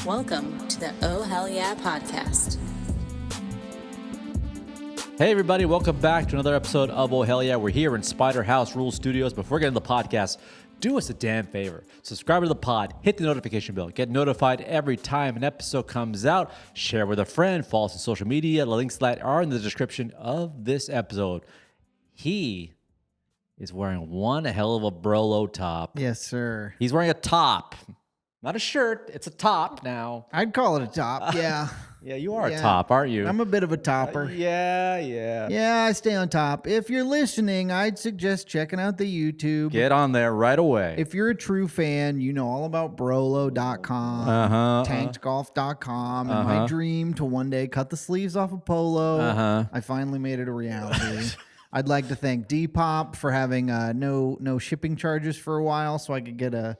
Welcome to the Oh Hell Yeah podcast. Hey everybody, welcome back to another episode of Oh Hell Yeah. We're here in Spider House Rule Studios. Before getting to the podcast, do us a damn favor. Subscribe to the pod, hit the notification bell, get notified every time an episode comes out, share with a friend, follow us on social media. The links to that are in the description of this episode. He is wearing one hell of a brolo top. Yes, sir. He's wearing a top. Not a shirt, it's a top now. I'd call it a top, yeah. Yeah, you are a top, aren't you? I'm a bit of a topper. Yeah. Yeah, I stay on top. If you're listening, I'd suggest checking out the YouTube. Get on there right away. If you're a true fan, you know all about brolo.com, tanksgolf.com, and my dream to one day cut the sleeves off of polo. I finally made it a reality. I'd like to thank Depop for having no shipping charges for a while, so I could get a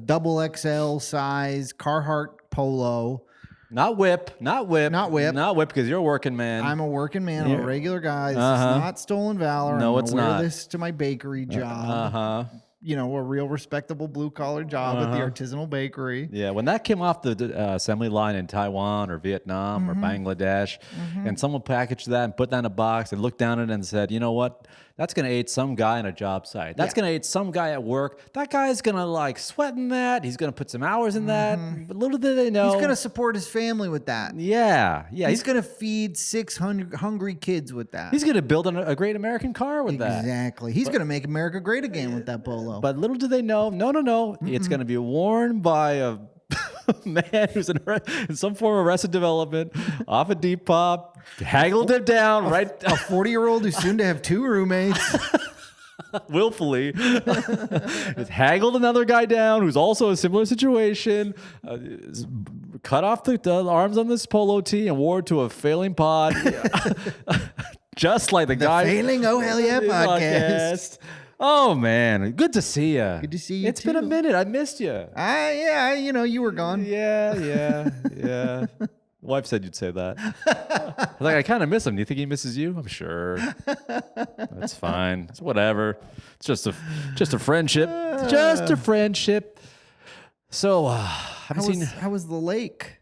double XL size Carhartt polo. Not whip, because you're a working man. I'm a working man. I'm a regular guy. This is not stolen valor. No, it's not. Wear this to my bakery job. You know, a real respectable blue-collar job at the artisanal bakery. Yeah, when that came off the assembly line in Taiwan or Vietnam or Bangladesh, and someone packaged that and put that in a box and looked down at it and said, you know what? That's going to aid some guy on a job site. That's going to aid some guy at work. That guy's going to like sweat in that. He's going to put some hours in that. But little did they know. He's going to support his family with that. Yeah. He's going to feed 600 hungry kids with that. He's going to build a great American car with that. Exactly. He's going to make America great again with that polo. But little do they know, no. It's going to be worn by a man who's in some form of arrested development, off a Depop, haggled him down, right? A 40-year-old who's soon to have 2 roommates. Willfully. It's haggled another guy down who's also a similar situation, cut off the arms on this polo tee and wore it to a failing pod. Just like the guy. Failing Oh Hell Yeah podcast. Oh, man. Good to see you. Good to see you, It's been a minute. I missed you. Yeah, you were gone. Yeah. Wife said you'd say that. I kind of miss him. Do you think he misses you? I'm sure. That's fine. It's whatever. It's just a friendship. Just a friendship. So, how was the lake?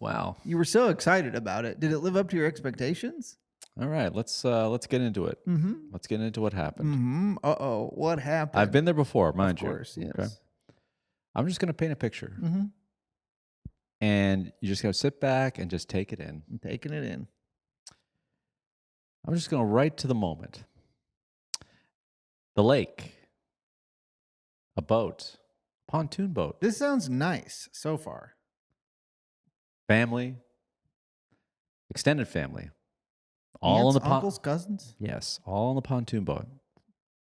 Wow. You were so excited about it. Did it live up to your expectations? All right, let's get into it. Let's get into what happened. What happened? I've been there before, mind you. Of course, yes. Okay? I'm just going to paint a picture. And you just got to sit back and just take it in. I'm taking it in. I'm just going to right to the moment. The lake. A boat. Pontoon boat. This sounds nice so far. Family. Extended family. All in the uncles, cousins? Yes, all on the pontoon boat.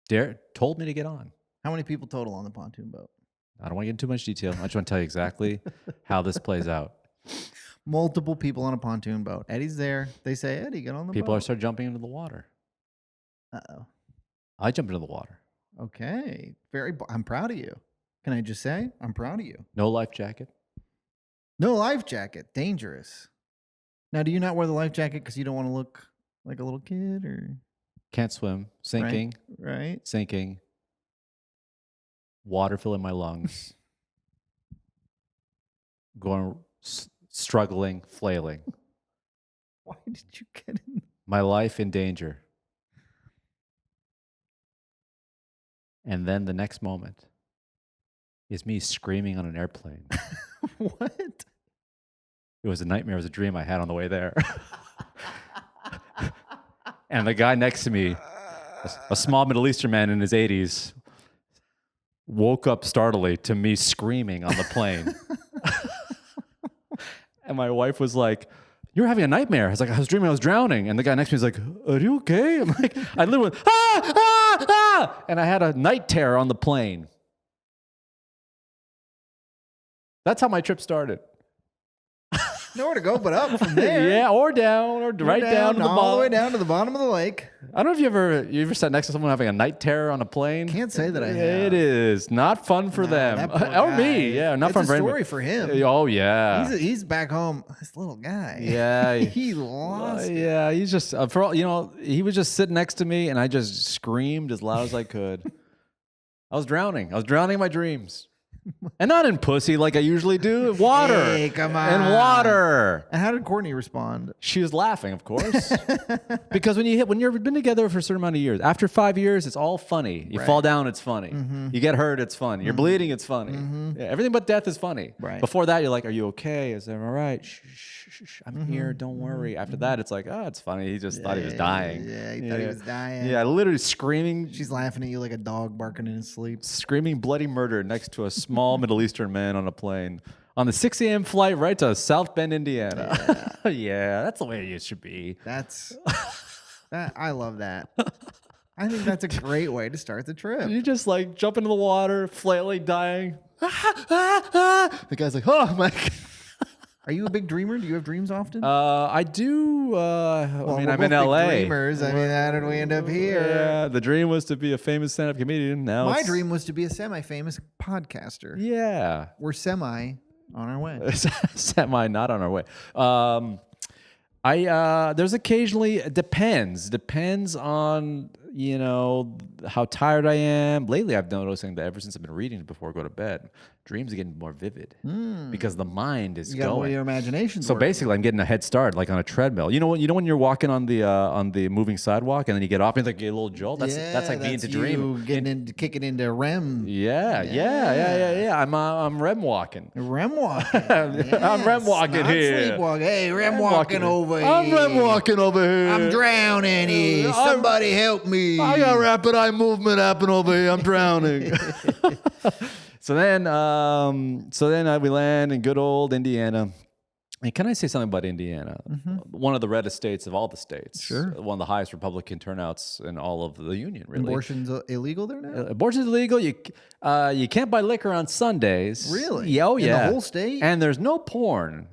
Derek told me to get on. How many people total on the pontoon boat? I don't want to get into too much detail. I just want to tell you exactly how this plays out. Multiple people on a pontoon boat. Eddie's there. They say, Eddie, get on the boat. People start jumping into the water. Uh-oh. I jump into the water. Okay. I'm proud of you. Can I just say, I'm proud of you. No life jacket. No life jacket. Dangerous. Now, do you not wear the life jacket because you don't want to look like a little kid, or can't swim, sinking, right? Sinking, water filling my lungs, struggling, flailing. Why did you get in? My life in danger. And then the next moment is me screaming on an airplane. What? It was a nightmare. It was a dream I had on the way there. And the guy next to me, a small Middle Eastern man in his 80s, woke up startlingly to me screaming on the plane. And my wife was like, "You're having a nightmare." I was like, "I was dreaming I was drowning." And the guy next to me was like, "Are you okay?" I'm like, I literally went, ah! And I had a night terror on the plane. That's how my trip started. Nowhere to go but up from there. Yeah, or down, or right down to the bottom. All the way down to the bottom of the lake. I don't know if you ever sat next to someone having a night terror on a plane. Can't say that I have. It is not fun for them. Or me. Yeah, not fun for anyone. It's a story for him. Oh, yeah. He's back home. This little guy. Yeah. He lost it. Yeah, he's just, he was just sitting next to me, and I just screamed as loud as I could. I was drowning. I was drowning in my dreams. And not in pussy like I usually do. Water. Hey, come on. And water. And how did Courtney respond? She was laughing, of course. Because when you've been together for a certain amount of years, after 5 years, it's all funny. You fall down, it's funny. You get hurt, it's funny. You're bleeding, it's funny. Yeah, everything but death is funny. Right. Before that, you're like, are you okay? Is everything all right? Shh, I'm here. Don't worry. After that, it's like, oh, it's funny. He just thought he was dying. Yeah, he thought he was dying. Yeah, literally screaming. She's laughing at you like a dog barking in his sleep. Screaming bloody murder next to a small Middle Eastern man on a plane. On the 6 a.m. flight right to South Bend, Indiana. Yeah, that's the way it should be. I love that. I think that's a great way to start the trip. You just like jump into the water, flailing, dying. The guy's like, oh my God. Are you a big dreamer? Do you have dreams often? I do. I'm in both LA. big dreamers. I mean, how did we end up here? Yeah, the dream was to be a famous stand-up comedian. Now my dream was to be a semi-famous podcaster. Yeah, we're semi on our way. Semi not on our way. There's occasionally, it depends on, how tired I am. Lately, I've noticing that ever since I've been reading before I go to bed, dreams are getting more vivid because the mind is going. Your imagination. So basically, I'm getting a head start, like on a treadmill. You know when you're walking on the moving sidewalk and then you get off and like get a little jolt. That's like being to dream. Kicking into REM. Yeah. I'm REM walking. REM walking. Yes, I'm REM walking here. Sleepwalking. Hey, REM walking over here. I'm REM walking over here. I'm drowning here. Somebody help me. I got rapid eye movement happening over here. I'm drowning. So then we land in good old Indiana. And can I say something about Indiana? One of the reddest states of all the states. Sure. One of the highest Republican turnouts in all of the union, really. Abortion's illegal there now? Abortion's illegal. You can't buy liquor on Sundays. Really? Yeah, In the whole state? And there's no porn.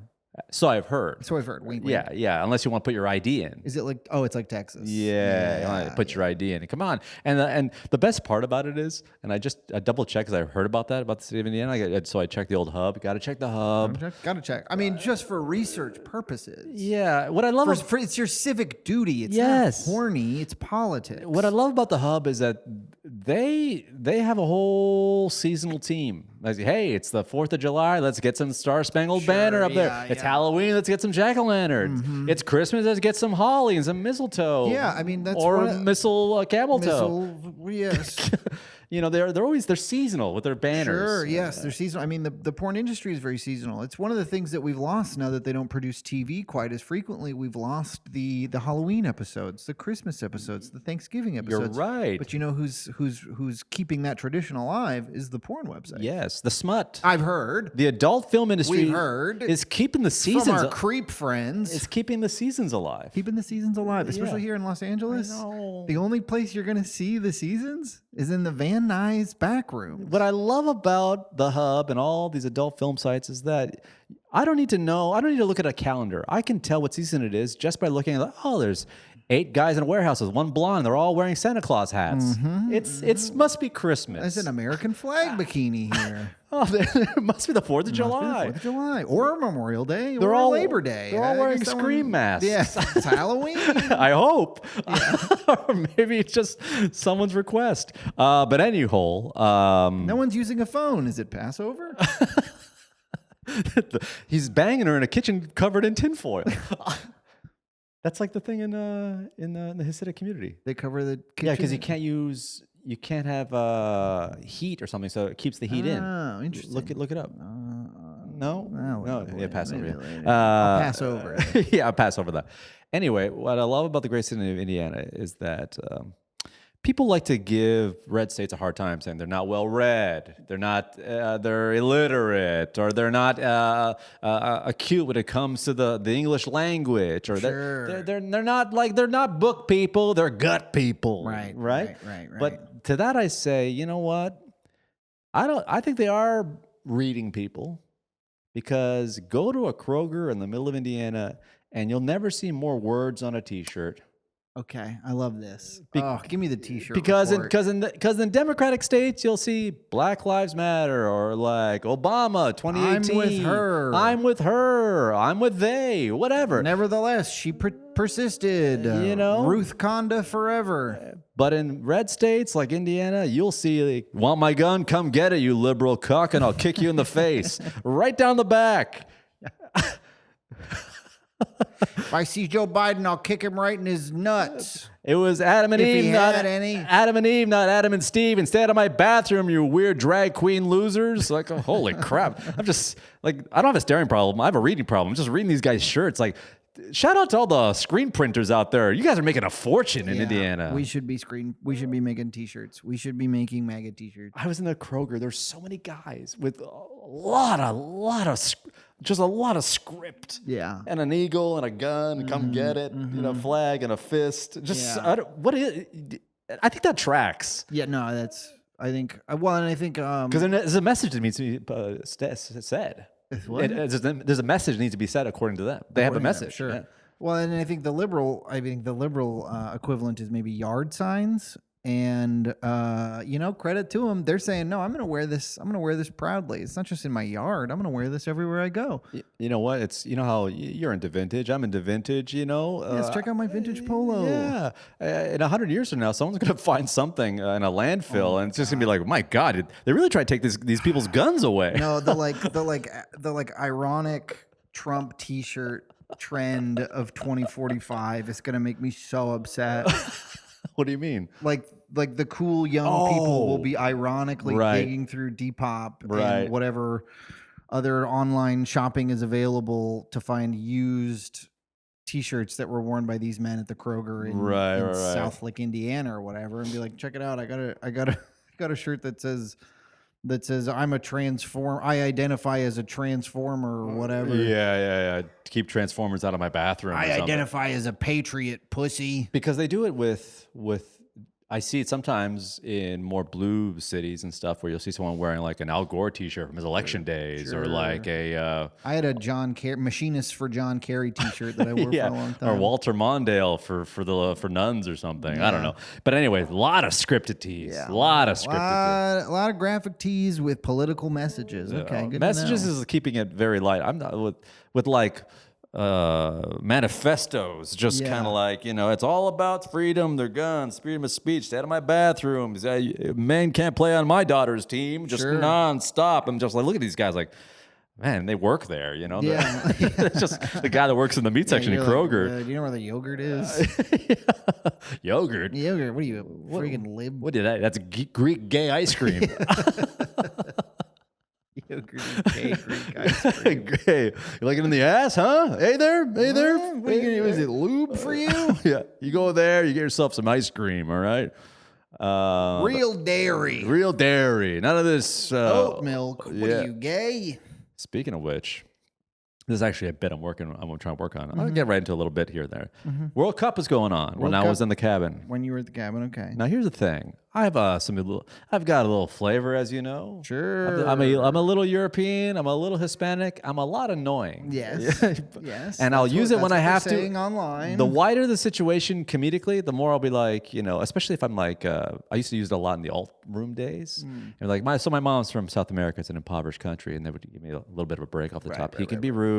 So I've heard. Wink, wink. Yeah. Unless you want to put your ID in. Is it like? Oh, it's like Texas. Yeah. You want to put your ID in. Come on. And the best part about it is, and I double checked because I heard about the city of Indiana. So I checked the old hub. Got to check the hub. Got to check. I mean, just for research purposes. Yeah. What I love it's your civic duty. It's not horny. It's politics. What I love about the hub is that they have a whole seasonal team. Like, hey, it's the 4th of July. Let's get some Star Spangled Banner up there. It's Halloween. Let's get some jack-o'-lanterns. It's Christmas. Let's get some holly and some mistletoe. Yeah, I mean that's camel toe. Yes. They're seasonal with their banners. Sure, yes, they're seasonal. I mean, the porn industry is very seasonal. It's one of the things that we've lost now that they don't produce TV quite as frequently. We've lost the Halloween episodes, the Christmas episodes, the Thanksgiving episodes. You're right. But you know who's keeping that tradition alive is the porn website. Yes, the smut. I've heard. The adult film industry is keeping the seasons. From our creep friends. Is keeping the seasons alive. Keeping the seasons alive, especially here in Los Angeles. I know. The only place you're going to see the seasons is in the Van Nuys back room. What I love about the hub and all these adult film sites is that I don't need to look at a calendar. I can tell what season it is just by looking at, there's 8 guys in a warehouse with one blonde. They're all wearing Santa Claus hats. It must be Christmas. There's an American flag bikini here. It must be the 4th of July. 4th of July. Or Memorial Day. They're all Labor Day. They're all wearing scream masks. Yeah, it's Halloween. I hope. Or maybe it's just someone's request. But anyhow. No one's using a phone. Is it Passover? He's banging her in a kitchen covered in tinfoil. That's like the thing in the Hasidic community. They cover the kitchen. Yeah, because you can't have heat or something, so it keeps the heat in. Oh, interesting. Look it up. No. Yeah, pass over. I'll pass over. Yeah, I'll pass over that. Anyway, what I love about the great city of Indiana is that people like to give red states a hard time, saying they're not well read, they're illiterate, or they're not acute when it comes to the English language, or they're not book people, they're gut people. Right. But to that I say, you know what? I think they are reading people, because go to a Kroger in the middle of Indiana and you'll never see more words on a T-shirt. Okay, I love this. Give me the T-shirt. Because in Democratic states, you'll see Black Lives Matter, or like Obama 2018. I'm with her. I'm with her. I'm with they. Whatever. Nevertheless, she persisted. Ruth Conda forever. But in red states like Indiana, you'll see, like, want my gun? Come get it, you liberal cuck, and I'll kick you in the face. Right down the back. If I see Joe Biden, I'll kick him right in his nuts. It was Adam and Eve, not Adam and Eve, not Adam and Steve. Instead of my bathroom, you weird drag queen losers. Like, oh, holy crap. I'm just, like, I don't have a staring problem. I have a reading problem. I'm just reading these guys' shirts. Like, shout out to all the screen printers out there. You guys are making a fortune in Indiana. We should be making T-shirts. We should be making MAGA T-shirts. I was in the Kroger. There's so many guys with a lot of script. Yeah. And an eagle and a gun. Come get it. You know, flag and a fist. Just I think that tracks. Yeah. No, I think because there's a message that needs to be said. There's a message that needs to be said according to them. They have a message. Sure. Yeah. Well, and I think the liberal equivalent is maybe yard signs. And credit to them. They're saying, no, I'm going to wear this. I'm going to wear this proudly. It's not just in my yard. I'm going to wear this everywhere I go. You know what? It's, you know how you're into vintage. I'm into vintage. Let's check out my vintage polo. Yeah. In 100 years from now, someone's going to find something in a landfill, and it's just going to be like, my God, they really try to take these people's guns away. No, the ironic Trump T-shirt trend of 2045 is going to make me so upset. What do you mean? Like the cool young people will be ironically digging through Depop and whatever other online shopping is available to find used T-shirts that were worn by these men at the Kroger in South Lake, Indiana, or whatever, and be like, check it out. I got a shirt that says I'm a transform. I identify as a transformer or whatever. Yeah. Keep Transformers out of my bathroom. I identify as a patriot, pussy. Because they do it with. I see it sometimes in more blue cities and stuff where you'll see someone wearing like an Al Gore T-shirt from his election days, or like a. I had a machinist for John Kerry T-shirt that I wore for a long time, or Walter Mondale for nuns or something. I don't know, but anyway, a lot of scripted tees, a lot of graphic tees with political messages. Okay, good. Messages is keeping it very light. I'm not with like. Manifestos, just kind of like, it's all about freedom, their guns, freedom of speech, stay out of my bathroom. Men can't play on my daughter's team, just nonstop. I'm just like, look at these guys, like, man, they work there, Yeah. It's just the guy that works in the meat section in Kroger. Do you know where the yogurt is? Yogurt? Yogurt, what are you, freaking lib? What did that? That's Greek gay ice cream. Yogurt is Greek ice cream. Hey, you like it in the ass, huh? Hey there. What are you gonna do? Is it lube for you? Yeah. You go there, you get yourself some ice cream, all right? Real dairy. None of this oat milk. What are you, gay? Speaking of which, this is actually a bit I'm trying to work on. I'll get right into a little bit here and there. World Cup is going on when I was in the cabin. When you were at the cabin, okay. Now here's the thing. I've got a little flavor, as you know. Sure. I'm a little European. I'm a little Hispanic. I'm a lot annoying. Yes. Yes. And I'll use it when I have to. Online. The wider the situation comedically, the more I'll be like, especially if I'm like, I used to use it a lot in the alt room days. And like my mom's from South America. It's an impoverished country, and they would give me a little bit of a break off the top. He can be rude.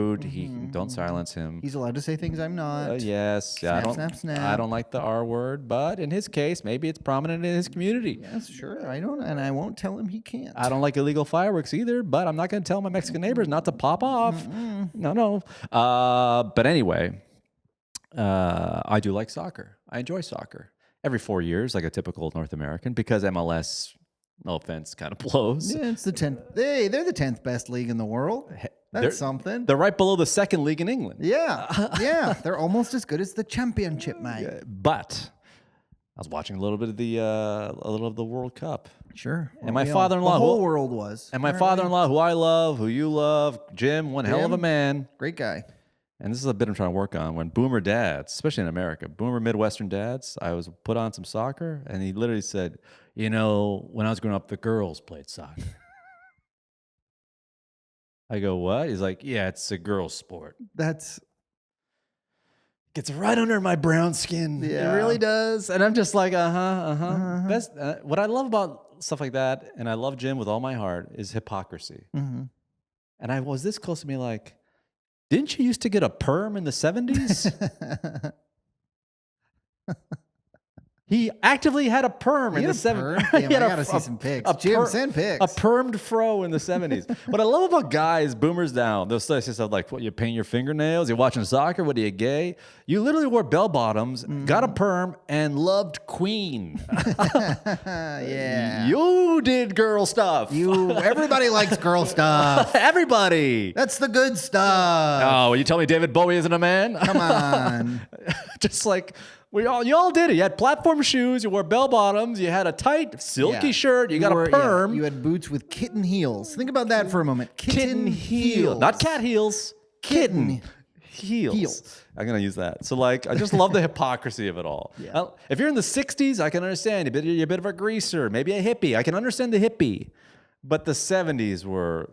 Don't silence him. He's allowed to say things I'm not. Yes. Snap. I don't like the R word, but in his case, maybe it's prominent in his community. Yes, sure. I won't tell him he can't. I don't like illegal fireworks either, but I'm not going to tell my Mexican neighbors not to pop off. No. But anyway, I do like soccer. I enjoy soccer. Every 4 years, like a typical North American, because MLS, no offense, kind of blows. Yeah, it's the 10th. They're the 10th best league in the world. That's something. They're right below the second league in England. Yeah. They're almost as good as the championship, mate. But I was watching a little bit of the World Cup. Sure. And my father-in-law, the whole world was. And my father-in-law, who I love, who you love, Jim, one hell of a man. Great guy. And this is a bit I'm trying to work on. When boomer dads, especially in America, boomer Midwestern dads, I was put on some soccer, and he literally said, when I was growing up, the girls played soccer. I go, what? He's like, yeah, it's a girl's sport. Gets right under my brown skin. Yeah. It really does. And I'm just like, Best, what I love about stuff like that, and I love Jim with all my heart, is hypocrisy. And I was this close to me like, didn't you used to get a perm in the 70s? He actively had a perm in the 70s. Damn, I gotta see some pics. Jim, send pics. A permed fro in the 70s. What I love about guys, boomers down, they'll say stuff like, what, you paint your fingernails? You're watching soccer? What, are you gay? You literally wore bell bottoms, got a perm, and loved Queen. Yeah. You did girl stuff. Everybody likes girl stuff. Everybody. That's the good stuff. Oh, you tell me David Bowie isn't a man? Come on. Just like... You all did it. You had platform shoes. You wore bell bottoms. You had a tight, silky shirt. You got a perm. Yeah, you had boots with kitten heels. Think about that for a moment. Kitten heels. Not cat heels. Kitten heels. I'm going to use that. So, like, I just love the hypocrisy of it all. Yeah. If you're in the 60s, I can understand. You're a bit of a greaser, maybe a hippie. I can understand the hippie. But the 70s were...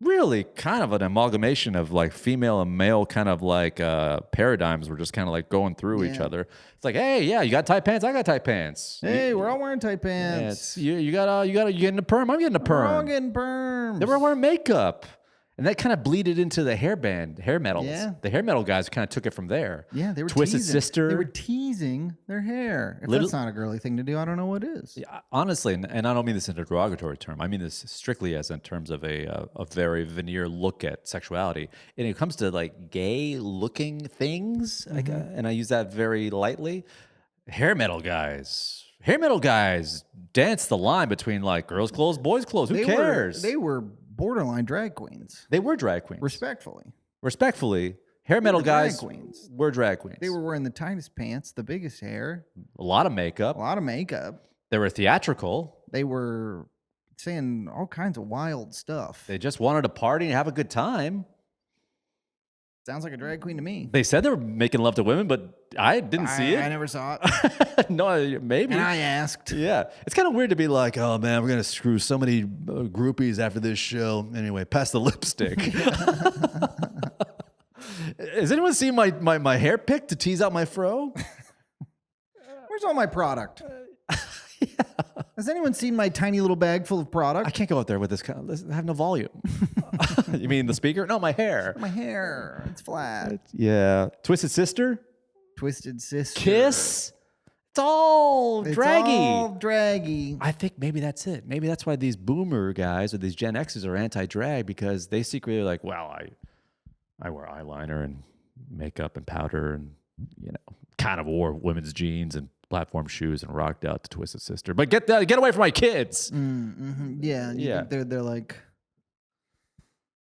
really kind of an amalgamation of like female and male kind of like paradigms were just kind of like going through each other. It's like, hey, yeah, you got tight pants, I got tight pants. Hey, we're all wearing tight pants. Yeah, you getting a perm, I'm getting a perm. We're all getting perms. They were wearing makeup. And that kind of bleeded into the hair metals. Yeah. The hair metal guys kind of took it from there. Yeah, they were Twisted teasing. Sister. They were teasing their hair. If that's not a girly thing to do, I don't know what is. Yeah, honestly, and I don't mean this in a derogatory term. I mean this strictly as in terms of a very veneer look at sexuality. And it comes to like gay-looking things, and I use that very lightly. Hair metal guys dance the line between like girls' clothes, boys' clothes. Who cares? They were borderline drag queens. They were drag queens. Respectfully. Hair metal guys were drag queens. They were wearing the tightest pants, the biggest hair. A lot of makeup. They were theatrical. They were saying all kinds of wild stuff. They just wanted to party and have a good time. Sounds like a drag queen to me. They said they were making love to women, but I didn't see it. I never saw it. No, maybe. And I asked. Yeah. It's kind of weird to be like, oh, man, we're going to screw so many groupies after this show. Anyway, pass the lipstick. Has anyone seen my hair pick to tease out my fro? Where's all my product? Has anyone seen my tiny little bag full of product? I can't go out there with this. I have no volume. You mean the speaker? No, my hair. My hair. It's flat. Yeah. Twisted Sister? Twisted Sister. Kiss? It's all draggy. I think maybe that's it. Maybe that's why these boomer guys or these Gen X's are anti-drag, because they secretly are like, well, I wear eyeliner and makeup and powder and, kind of wore women's jeans and platform shoes and rocked out to Twisted Sister. But get away from my kids. Yeah. You think they're like...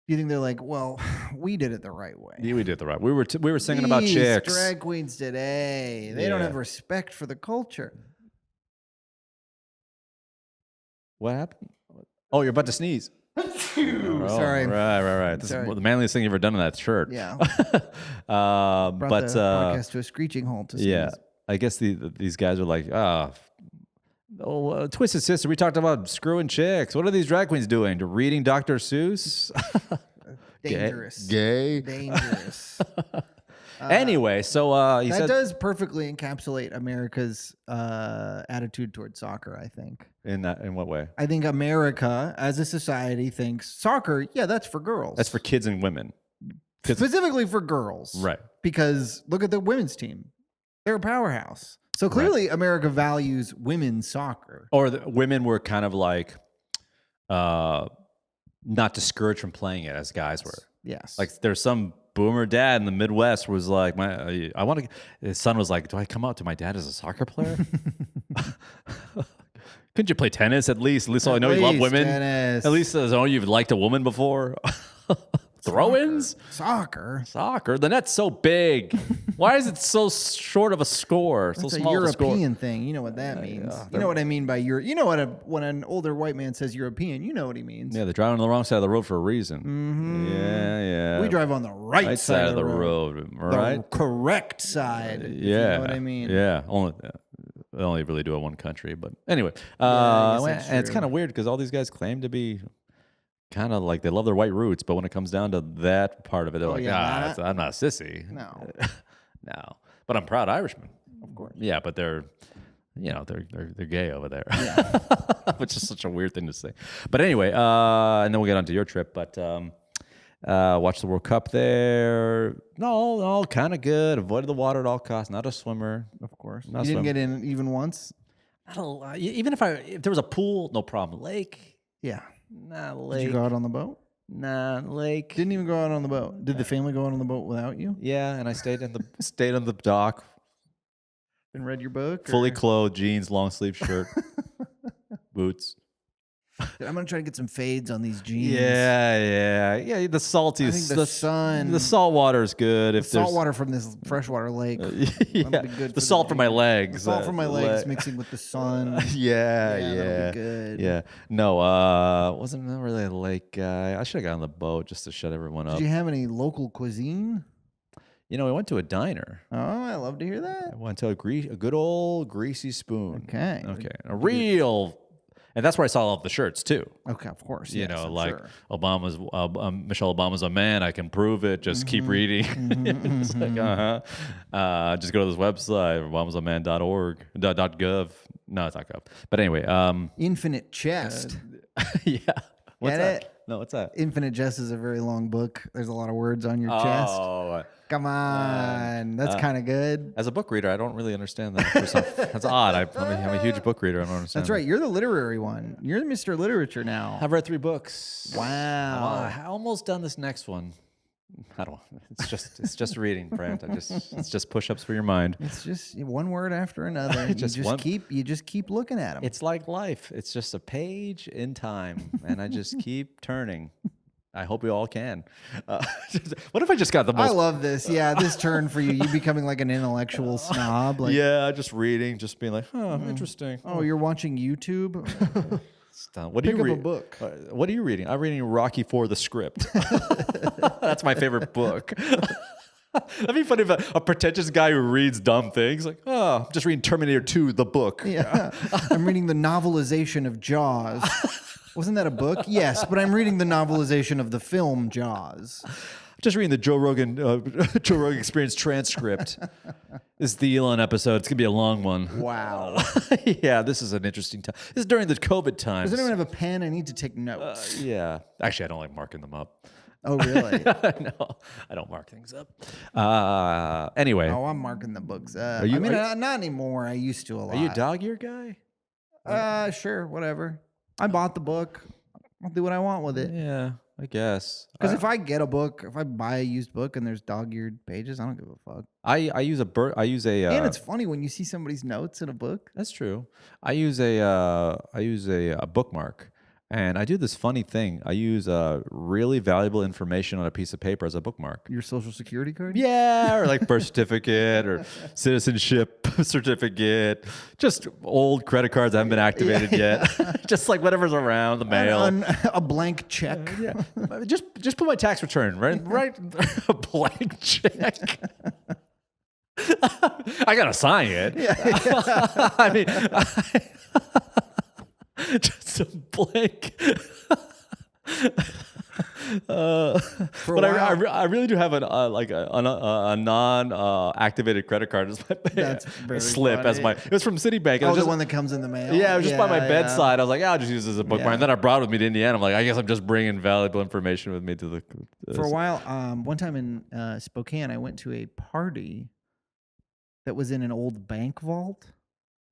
You think they're like, well, we did it the right way. Yeah, we did it the right way. We were singing about chicks. Drag queens today. They don't have respect for the culture. What happened? Oh, you're about to sneeze. Sorry. Right. This is the manliest thing you've ever done in that shirt. Yeah. Brought the podcast to a screeching halt to sneeze. Yeah. I guess these guys are like, Twisted Sister, we talked about screwing chicks. What are these drag queens doing? Reading Dr. Seuss? Dangerous. Gay. Dangerous. Anyway, so he said... That does perfectly encapsulate America's attitude towards soccer, I think. In what way? I think America, as a society, thinks soccer, that's for girls. That's for kids and women. Specifically for girls. Right. Because look at the women's team. They're a powerhouse. So clearly, America values women's soccer. Or women were kind of like not discouraged from playing it as guys were. Yes. Like there's some boomer dad in the Midwest was like, his son was like, do I come out to my dad as a soccer player? Couldn't you play tennis at least? At least I know you love women. Tennis. At least you've liked a woman before. Throw-ins? Soccer. The net's so big. Why is it so short of a score? That's so small a of a score? European thing. You know what that means. You know what I mean by Europe. You know what when an older white man says European, you know what he means. Yeah, they're driving on the wrong side of the road for a reason. Mm-hmm. Yeah. We drive on the right side of the road. Right? The correct side. Yeah. You know what I mean? Yeah. They only really do it one country. But anyway. And it's kind of weird because all these guys claim to be... kind of like they love their white roots, but when it comes down to that part of it, they're I'm not a sissy. No. No. But I'm proud Irishman. Of course. Yeah, but they're gay over there. Yeah. Which is such a weird thing to say. But anyway, and then we'll get on to your trip. But Watched the World Cup there. No, kind of good. Avoided the water at all costs. Not a swimmer, of course. You didn't get in even once? Even if there was a pool, no problem. Lake? Yeah. Nah, lake. Did you go out on the boat? Nah, lake. Didn't even go out on the boat. Did the family go out on the boat without you? Yeah, and I stayed on the dock. And read your book? Fully clothed, jeans, long sleeve shirt, boots. Dude, I'm gonna try to get some fades on these jeans. Yeah. The salty, I think the sun, the salt water is good. If salt water from this freshwater lake, the salt from my legs, the salt from my legs mixing with the sun. Yeah. That'll be good. Yeah. No, wasn't really a lake guy. I should have got on the boat just to shut everyone up. Did you have any local cuisine? We went to a diner. Oh, I love to hear that. I went to a good old greasy spoon. Okay. A real. And that's where I saw all of the shirts too. Okay, of course. Yes, sure. Obama's Michelle Obama's a man. I can prove it. Just keep reading. It's like just go to this website, obamasaman.org, .gov. No, it's not gov. But anyway, Infinite Chest. Yeah. What's Get that? it? No, what's that? Infinite Jest is a very long book. There's a lot of words on your chest. Oh, come on, that's kind of good. As a book reader, I don't really understand that. That's odd. I'm a huge book reader. I don't understand. That's right. You're the literary one. You're Mr. Literature now. I've read 3 books. Wow. I'm almost done this next one. I don't. It's just reading, Brent. It's just push-ups for your mind. It's just one word after another. You just keep looking at them. It's like life. It's just a page in time, and I just keep turning. I hope we all can. What if I just got the most? I love this. Yeah, this turn for you. You becoming like an intellectual snob. Like, yeah, just reading, just being like, interesting. Oh, you're watching YouTube? What do you read? Pick up a book. What are you reading? I'm reading Rocky IV: The Script. That's my favorite book. That'd be funny if a pretentious guy who reads dumb things, like, I'm just reading Terminator 2, the book. Yeah, I'm reading the novelization of Jaws. Wasn't that a book? Yes, but I'm reading the novelization of the film Jaws. I'm just reading the Joe Rogan Experience transcript. This is the Elon episode. It's gonna be a long one. Wow. Yeah, this is an interesting time. This is during the COVID times. Does anyone have a pen? I need to take notes. Yeah. Actually, I don't like marking them up. Oh, really? No, I don't mark things up. Anyway. Oh, I'm marking the books up. Not anymore. I used to a lot. Are you a dog ear guy? Sure, whatever. I bought the book. I'll do what I want with it. Yeah, I guess. Because if I get a book, if I buy a used book and there's dog-eared pages, I don't give a fuck. I use a and it's funny when you see somebody's notes in a book. That's true. I use a bookmark. And I do this funny thing. I use really valuable information on a piece of paper as a bookmark. Your social security card? Yeah, or like birth certificate or citizenship certificate. Just old credit cards that haven't been activated yet. Just like whatever's around, the mail. A blank check. Yeah. Just put my tax return, right? A blank check. I gotta sign it. Yeah. I mean, just a blank. But I really do have a non-activated credit card as my slip funny. As my. It was from Citibank. Oh, the one that comes in the mail. Yeah, it was just by my bedside. I was like, I'll just use this as a bookmark. And then I brought it with me to Indiana. I'm like, I guess I'm just bringing valuable information with me to the. For a while, one time in Spokane, I went to a party that was in an old bank vault.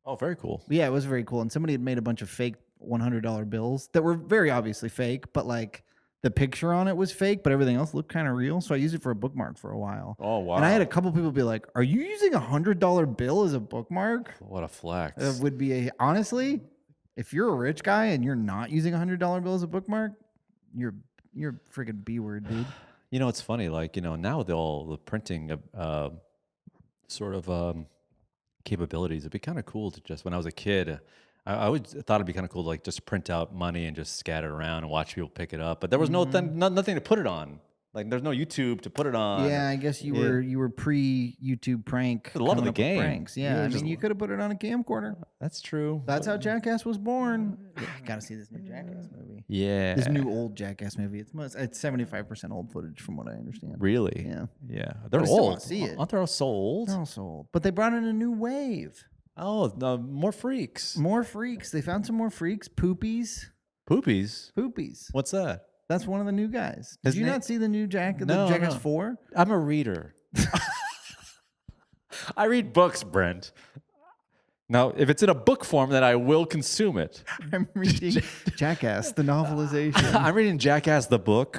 Oh, very cool. Yeah, it was very cool. And somebody had made a bunch of fake $100 bills that were very obviously fake, but like the picture on it was fake, but everything else looked kind of real. So I used it for a bookmark for a while. Oh, wow. And I had a couple people be like, are you using $100 bill as a bookmark? What a flex. It would be honestly, if you're a rich guy and you're not using $100 bill as a bookmark, you're freaking B-word, dude. You know, it's funny. Like, now with all the printing capabilities, it'd be kind of cool to just, when I was a kid, I always thought it'd be kind of cool to like just print out money and just scatter it around and watch people pick it up. But there was nothing to put it on. Like there's no YouTube to put it on. Yeah, I guess you were pre-YouTube prank. I love the game. Pranks. Yeah, I mean, you could have put it on a camcorder. That's true. That's how Jackass was born. Gotta see this new Jackass movie. Yeah, this new old Jackass movie. It's 75% old footage from what I understand. Really? Yeah. Yeah, they're old. Still want to see it. Aren't they all so old? They're all so old. But they brought in a new wave. Oh, more freaks. More freaks. They found some more freaks. Poopies. Poopies? Poopies. What's that? That's one of the new guys. Did His you name- not see the new No, Jackass no. 4? I'm a reader. I read books, Brent. Now, if it's in a book form, then I will consume it. I'm reading Jackass, the novelization. I'm reading Jackass the book.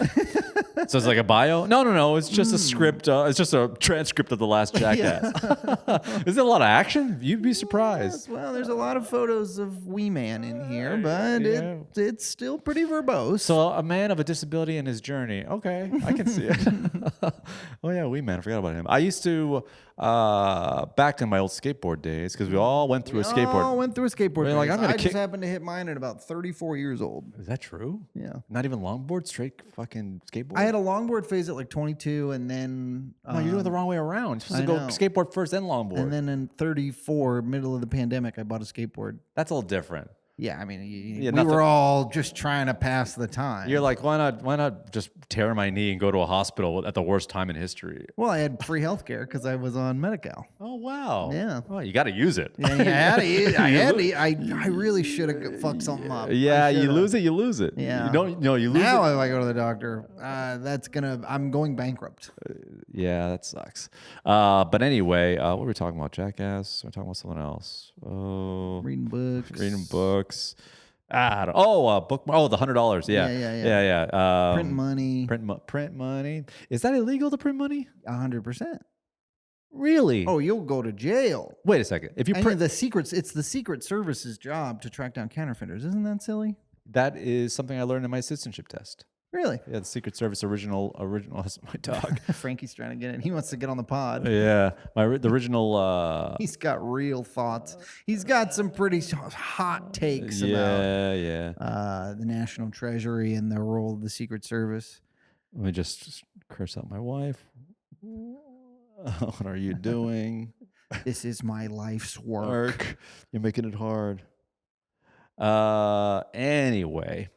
So it's like a bio? No. It's just a script. It's just a transcript of the last Jackass. Is there a lot of action? You'd be surprised. Yes, well, there's a lot of photos of Wee Man in here, but it's still pretty verbose. So a man of a disability in his journey. Okay, I can see it. Oh yeah, Wee Man. I forgot about him. I used to back in my old skateboard days because we all went through a skateboard. Oh, went through a skateboard. We're like, I'm gonna I just happened to hit mine at about 34 years old. Is that true? Yeah. Not even longboard, straight fucking skateboard. I had a longboard phase at like 22, and then No, you're doing it the wrong way around. You're supposed to go know. skateboard first, then longboard. and then in 34, middle of the pandemic, I bought a skateboard. That's a little different. Yeah, I mean, we nothing- were all just trying to pass the time. You're like, why not just tear my knee and go to a hospital at the worst time in history? Well, I had free healthcare because I was on Medi-Cal. Oh wow. Yeah. Well, you got to use it. Yeah, I really should have fucked something up. Yeah, I you shoulda. lose it, you lose it. Yeah. You don't. No, you lose Now, it. if I go to the doctor, I'm going bankrupt. Yeah, that sucks. But anyway, what were we talking about? Jackass. We're talking about something else. Oh, Reading books. reading books. I don't. Book. Oh, the $100. Yeah. Print money. Print money. Is that illegal to print money? 100%. Really? Oh, you'll go to jail. Wait a second. If you And print, it's the Secret Service's job to track down counterfeiters. Isn't that silly? that is something I learned in my citizenship test. Really? Yeah, the Secret Service original. That's my dog. Frankie's trying to get in. He wants to get on the pod. Yeah, the original. He's got real thoughts. He's got some pretty hot takes about the National Treasury and the role of the Secret Service. Let me just curse out my wife. What are you doing? This is my life's work. Work. You're making it hard. Anyway.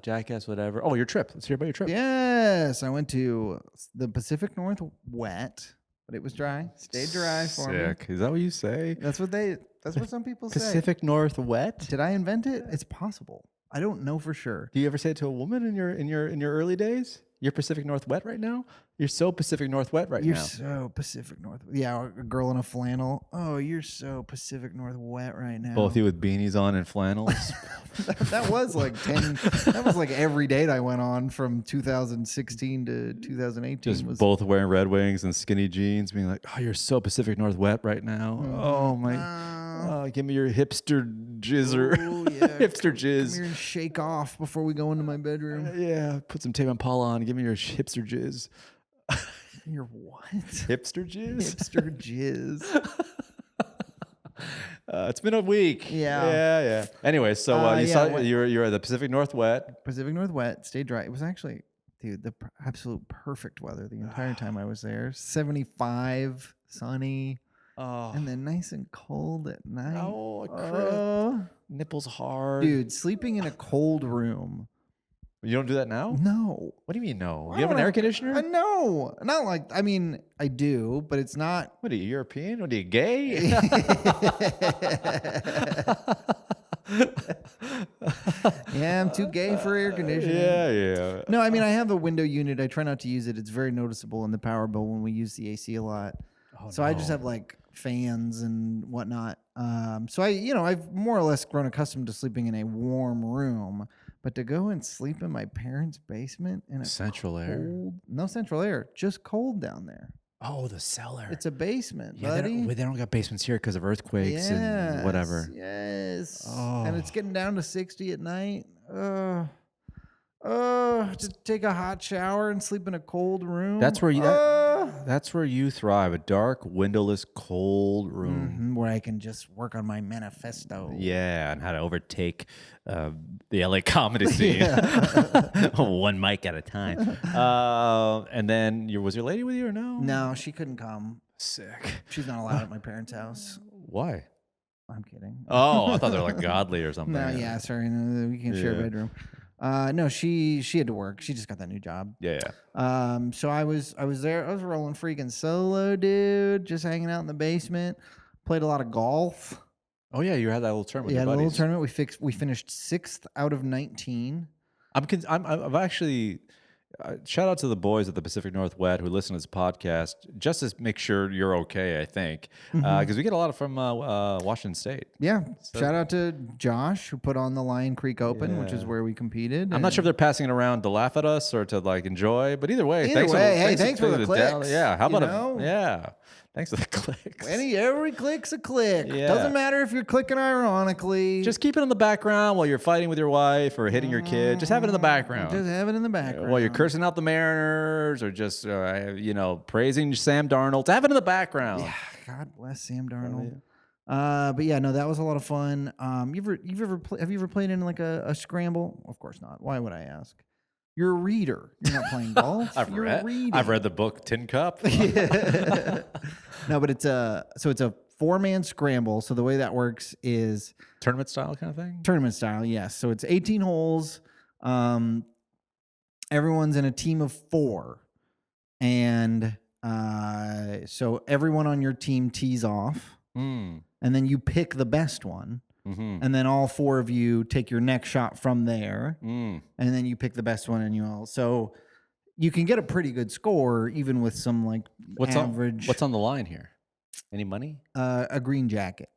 Jackass, whatever. Oh, your trip. Let's hear about your trip. Yes, I went to the Pacific NorthWET, but it was dry. Stayed dry for me. Sick. Is that what you say? That's what some people say. Pacific NorthWET? Did I invent it? It's possible. I don't know for sure. Do you ever say it to a woman in your early days? You're Pacific NorthWET right now? You're so Pacific NorthWET right You're now. so Pacific North. Yeah, a girl in a flannel. Oh, you're so Pacific NorthWET right now. Both you with beanies on and flannels. that was like 10. That was like every date I went on from 2016 to 2018. Just both wearing Red Wings and skinny jeans, being like, "Oh, you're so Pacific NorthWET right now." Oh my, give me your hipster jizzer, hipster jizz. Come here and shake off before we go into my bedroom. Yeah, put some Tame Impala on. Give me your hipster jizz. Your what? Hipster jizz. Hipster jizz. It's been a week. Yeah. Anyway, so you're at the Pacific NorthWET. Pacific NorthWET, stayed dry. It was actually, dude, the absolute perfect weather the entire time I was there. 75, sunny, and then nice and cold at night. Oh, nipples hard. Dude, sleeping in a cold room. You don't do that now? No. What do you mean no? You have an air conditioner? No. Not like, I mean, I do, but it's not. What are you, European? What are you, gay? Yeah, I'm too gay for air conditioning. Yeah. No, I mean, I have a window unit. I try not to use it. It's very noticeable in the power bill when we use the AC a lot. I just have like fans and whatnot. So I've more or less grown accustomed to sleeping in a warm room, but to go and sleep in my parents' basement in a Central air? No central air, just cold down there. Oh, the cellar. It's a basement, Yeah, buddy. they don't got basements here because of earthquakes and whatever. Yes. Oh. And it's getting down to 60 at night. Just take a hot shower and sleep in a cold room. That's where that's where you thrive. A dark, windowless, cold room. where I can just work on my manifesto. Yeah, and how to overtake the LA comedy scene. One mic at a time. And then was your lady with you or no? No, she couldn't come. Sick. She's not allowed at my parents' house. Why? I'm kidding. Oh, I thought they were like godly or something. No, yeah, sorry. No, we can't share a bedroom. No, she had to work. She just got that new job. Yeah. So I was there. I was rolling freaking solo, dude. Just hanging out in the basement. Played a lot of golf. Oh yeah, you had that little tournament. We with had your a little buddies. tournament. We finished 6th out of 19. I've actually shout out to the boys at the Pacific NorthWET who listen to this podcast just to make sure you're okay. I think because we get a lot from Washington State. Yeah. Shout out to Josh who put on the Lyon Creek Open, which is Yeah. where we competed. I'm not sure if they're passing it around to laugh at us or to like enjoy, but either way, thanks for the to clicks. Della. Yeah, how about know? Thanks for the clicks. Every click's a click. Yeah. Doesn't matter if you're clicking ironically. Just keep it in the background while you're fighting with your wife or hitting your kid. Just have it in the background. Just have it in the background. While you're cursing out the Mariners or just praising Sam Darnold, have it in the background. Yeah, God bless Sam Darnold. But yeah, no, that was a lot of fun. Have you ever played in like a scramble? Of course not. Why would I ask? You're a reader. You're not playing golf. I've read the book Tin Cup. No, but it's a 4-man scramble. So the way that works is Tournament style kind of thing? Tournament style, yes. So it's 18 holes. Everyone's in a team of 4. And so everyone on your team tees off. And then you pick the best one. And then all 4 of you take your next shot from there. And then you pick the best one and you all. So you can get a pretty good score even with some like average. What's on the line here? Any money? A green jacket.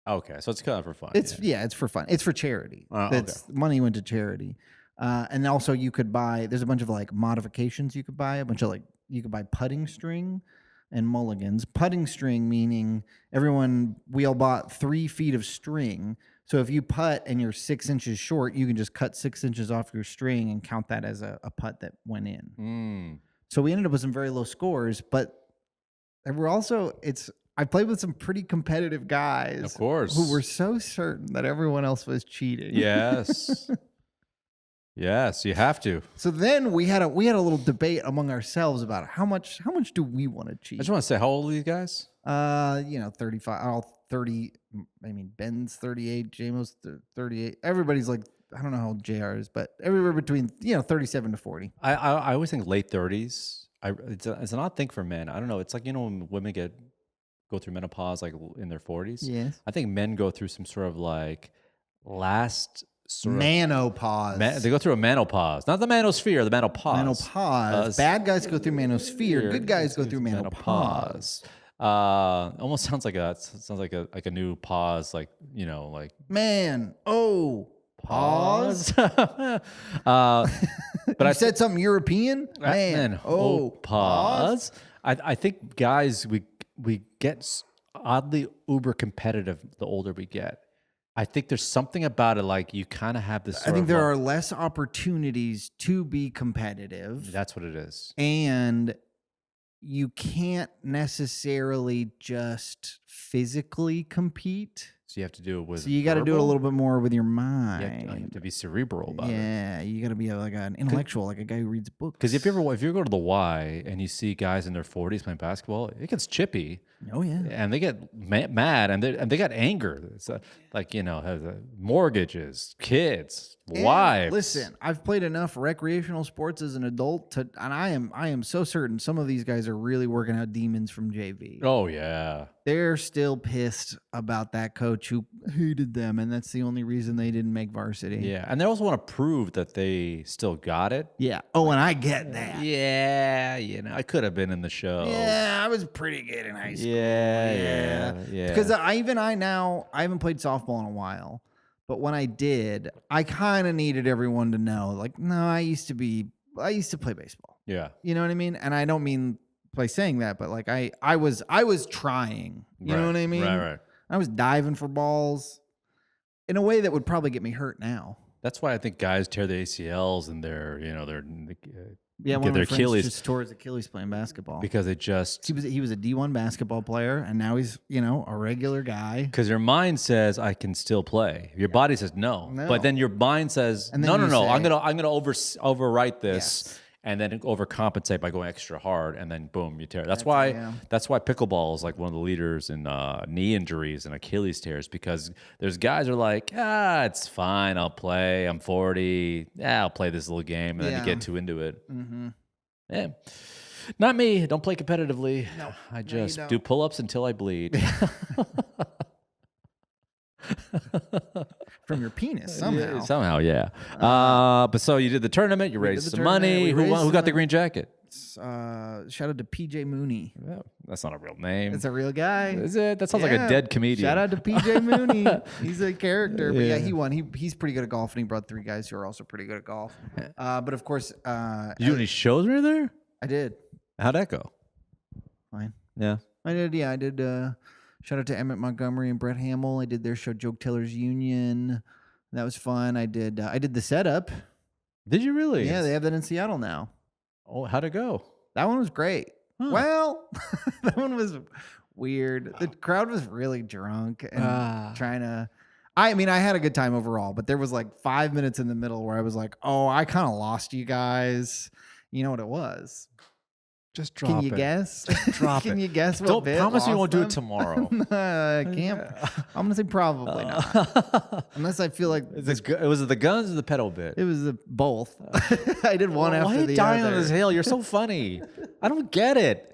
Okay, so it's kind of for fun. It's for fun. It's for charity. Money went to charity. And also you could buy, there's a bunch of like modifications you could buy, you could buy putting string and mulligans. Putting string meaning we all bought 3 feet of string. So if you putt and you're 6 inches short, you can just cut 6 inches off your string and count that as a putt that went in. So we ended up with some very low scores, but I played with some pretty competitive guys, of course, who were so certain that everyone else was cheating. Yes. Yes, you have to. So then we had a little debate among ourselves about how much do we want to cheat? I just want to say, how old are these guys? 35, all 30. I mean, Ben's 38, JMO's 38. Everybody's like, I don't know how old JR is, but everywhere between 37 to 40. I always think late 30s. It's an odd thing for men. I don't know. It's like when women go through menopause like in their 40s. Yes. I think men go through some sort of like last sort manopause. They go through a menopause, not the manosphere, the menopause. Menopause. Bad guys go through manosphere. Good guys go through menopause. Almost sounds like a new pause, like like man. Oh, pause. But I said something European. Man. Oh, pause. I think guys we get oddly uber competitive the older we get. I think there's something about it, like you kind of have this. I think there are less opportunities to be competitive. That's what it is. And you can't necessarily just physically compete. So you have to do it with. So you got to do it a little bit more with your mind. You have to be cerebral about it. Yeah, you got to be like an intellectual, like a guy who reads books. Because if you go to the Y and you see guys in their 40s playing basketball, it gets chippy. Oh yeah, and they get mad, and they got anger. It's like mortgages, kids, wives. Listen, I've played enough recreational sports as an adult and I am so certain some of these guys are really working out demons from JV. Oh yeah, they're still pissed about that coach who hated them, and that's the only reason they didn't make varsity. Yeah, and they also want to prove that they still got it. Yeah. Oh, and I get that. Yeah, I could have been in the show. Yeah, I was pretty good in high school. Yeah. Because I haven't played softball in a while, but when I did, I kind of needed everyone to know, like, no, I used to play baseball. Yeah. You know what I mean? And I don't mean by saying that, but like I was trying. You know what I mean? Right. I was diving for balls in a way that would probably get me hurt now. That's why I think guys tear the ACLs and their one of my friends Achilles just tore his Achilles playing basketball because he was a D1 basketball player, and now he's a regular guy. Because your mind says I can still play, your body says no, but then your mind says no. I'm gonna overwrite this. Yes. And then overcompensate by going extra hard, and then boom, you tear. That's why pickleball is like one of the leaders in knee injuries and Achilles tears, because there's guys who are like, it's fine, I'll play. I'm 40. Yeah, I'll play this little game, and then you get too into it. Mm-hmm. Yeah, not me. Don't play competitively. No, I just do pull-ups until I bleed. From your penis somehow. Yeah, somehow, yeah. But so you did the tournament. You raised some money. Who got the green jacket? Shout out to PJ Mooney. Yeah, that's not a real name. It's a real guy. Is it? That sounds like a dead comedian. Shout out to PJ Mooney. He's a character. But yeah, he won. He's pretty good at golf, and he brought 3 guys who are also pretty good at golf. But of course, did you do any shows when you were there? I did. How'd that go? Fine. Yeah. I did. Yeah, I did. Shout out to Emmett Montgomery and Brett Hamill. I did their show, Joke Tellers Union. That was fun. I did the setup. Did you really? Yeah, they have that in Seattle now. Oh, how'd it go? That one was great. Huh. Well, that one was weird. The crowd was really drunk and trying to. I mean, I had a good time overall, but there was like 5 minutes in the middle where I was like, "Oh, I kind of lost you guys." You know what it was? Just drop it. Can you guess? Drop Can it. you guess what Don't bit promise you won't do them? it tomorrow. I can't. I'm gonna say probably not, unless I feel like Was it the guns or the pedal bit? it was both. I did one after Why are you the dying other. on this hill? You're so funny. I don't get it.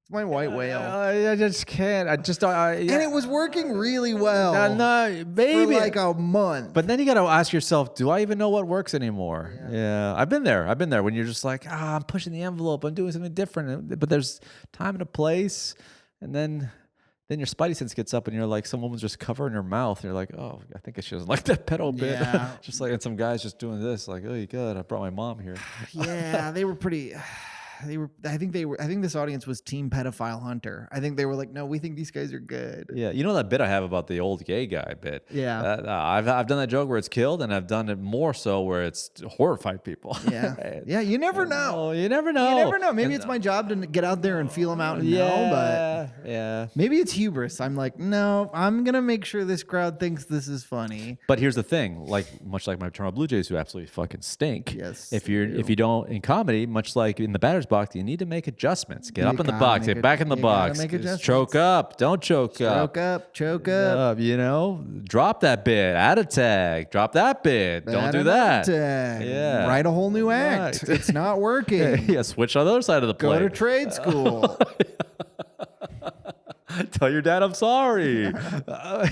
It's my white whale, I just can't. I just don't. and it was working really well. No, maybe for like a month. But then you got to ask yourself, do I even know what works anymore? Yeah. I've been there when you're just like, I'm pushing the envelope. I'm doing something different. But there's time and a place. And then your spidey sense gets up and you're like, some woman's just covering her mouth. And you're like, oh, I think she doesn't like that pedal bit. Yeah. Just like, and some guy's just doing this. Like, oh, you good. I brought my mom here. Yeah, they were pretty. I think this audience was Team Pedophile Hunter. I think they were like, no, we think these guys are good. Yeah, you know that bit I have about the old gay guy bit. Yeah. I've done that joke where it's killed, and I've done it more so where it's horrified people. Yeah, yeah. You never know. Oh, you never know. You never know. Maybe it's my job to get out there and feel them out and know, but yeah. maybe it's hubris. I'm like, no, I'm gonna make sure this crowd thinks this is funny. But here's the thing, much like my Toronto Blue Jays, who absolutely fucking stink. Yes, If you don't in comedy, much like in the batter's box, you need to make adjustments. Get up in the box. Get back in the box. Choke up. Don't choke up. Choke up. Drop that bit. Add a tag. Drop that bit. Don't do that. Tag. Yeah. Write a whole new act. Right. It's not working. Yeah. Switch on the other side of the plate. Go to trade school. Tell your dad I'm sorry.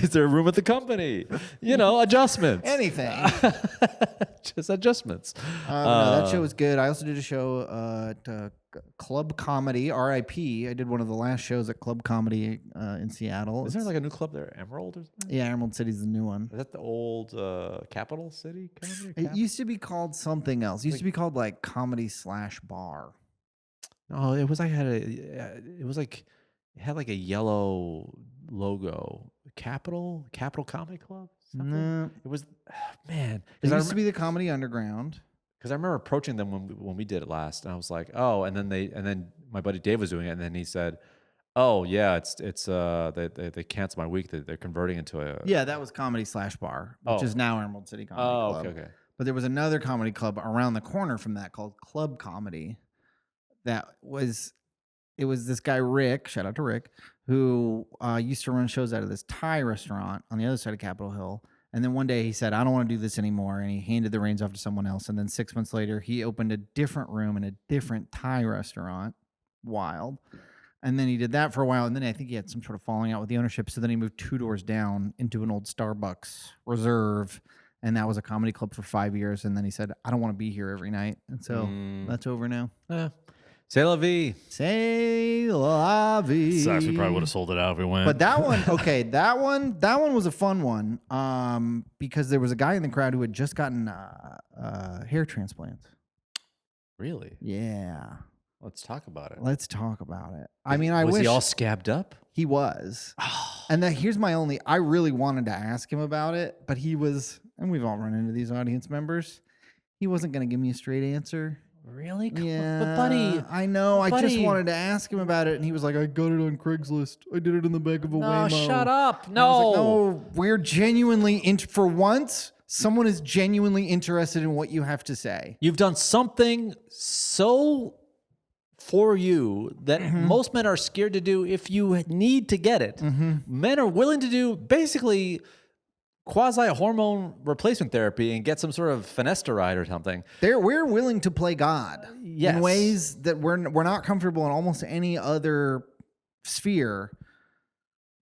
Is there room at the company? Adjustments. Anything. Just adjustments. No, that show was good. I also did a show at Club Comedy, RIP. I did one of the last shows at Club Comedy in Seattle. Is there like a new club there? Emerald or something? Yeah, Emerald City's the new one. Is that the old Capital City Comedy? It used to be called something else. It used to be called like Comedy/Bar. No, it was like it had like a yellow logo. Capital Comedy Club? Something? No. It was, man. It used to be the Comedy Underground. Because I remember approaching them when we did it last, and I was like, oh, and then my buddy Dave was doing it, and then he said, oh yeah, they canceled my week. They're converting into a that was Comedy/Bar, which is now Emerald City Comedy Club. Okay. But there was another comedy club around the corner from that called Club Comedy. It was this guy Rick, shout out to Rick, who used to run shows out of this Thai restaurant on the other side of Capitol Hill. And then one day he said, I don't want to do this anymore. And he handed the reins off to someone else. And then 6 months later, he opened a different room in a different Thai restaurant. Wild. And then he did that for a while. And then I think he had some sort of falling out with the ownership. So then he moved 2 doors down into an old Starbucks Reserve. And that was a comedy club for 5 years. And then he said, I don't want to be here every night. And so that's over now. C'est la vie. C'est la vie. Sucks. We probably would have sold it out if we went. But that one, that one was a fun one because there was a guy in the crowd who had just gotten hair transplants. Really? Yeah. Let's talk about it. I mean, was he all scabbed up? He was. And here's my only, I really wanted to ask him about it, but he was, and we've all run into these audience members, he wasn't going to give me a straight answer. Really? Yeah, but buddy, I know. I just buddy. wanted to ask him about it, and he was like, "I got it on Craigslist. I did it in the back of a Waymo." No, shut up. And I was No. like, no, we're genuinely for once. Someone is genuinely interested in what you have to say. You've done something so for you that most men are scared to do if you need to get it. Men are willing to do basically quasi-hormone replacement therapy and get some sort of finasteride or something. We're willing to play God Yes. in ways that we're not comfortable in almost any other sphere.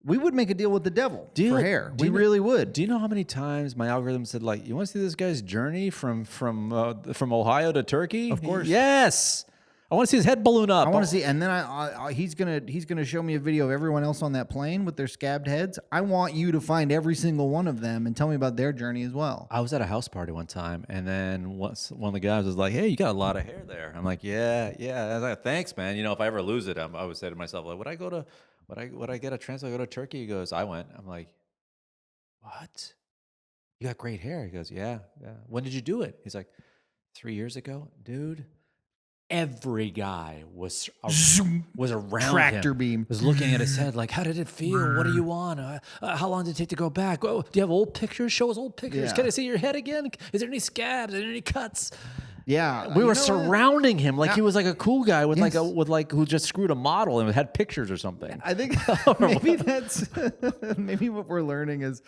We would make a deal with the devil for hair. We know, really would. Do you know how many times my algorithm said, like, you want to see this guy's journey from Ohio to Turkey? Of course. Yes. I want to see his head balloon up. I want to see, and then he's gonna show me a video of everyone else on that plane with their scabbed heads. I want you to find every single one of them and tell me about their journey as well. I was at a house party one time, and then one of the guys was like, "Hey, you got a lot of hair there." I'm like, "Yeah." I was like, "Thanks, man. You know, if I ever lose it, I would say to myself, like, would I get a transplant? Go to Turkey?" He goes, "I went." I'm like, "What? You got great hair." He goes, "Yeah. When did you do it?" He's like, 3 years ago, dude." Every guy was around tractor him, beam, was looking at his head like, "How did it feel? What do you want? How long did it take to go back? Oh, do you have old pictures? Show us old pictures. Yeah. Can I see your head again? Is there any scabs? Is there any cuts?" Yeah, We were surrounding him like he was like a cool guy with Yes. who just screwed a model and had pictures or something. I think maybe that's maybe what we're learning is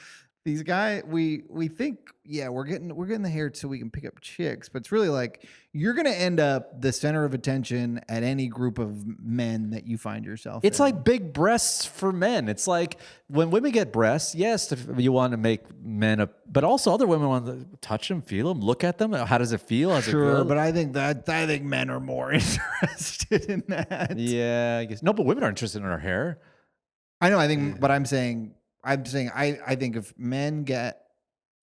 these guys. We think we're getting the hair so we can pick up chicks, but it's really like you're gonna end up the center of attention at any group of men that you find yourself. It's in. like big breasts for men. It's like when women get breasts, yes, if you want to make men but also other women want to touch them, feel them, look at them. How does it feel? Is it good? But I think men are more interested in that. Yeah, I guess. No, but women are interested in our hair. I know. I think, but I'm saying I think if men get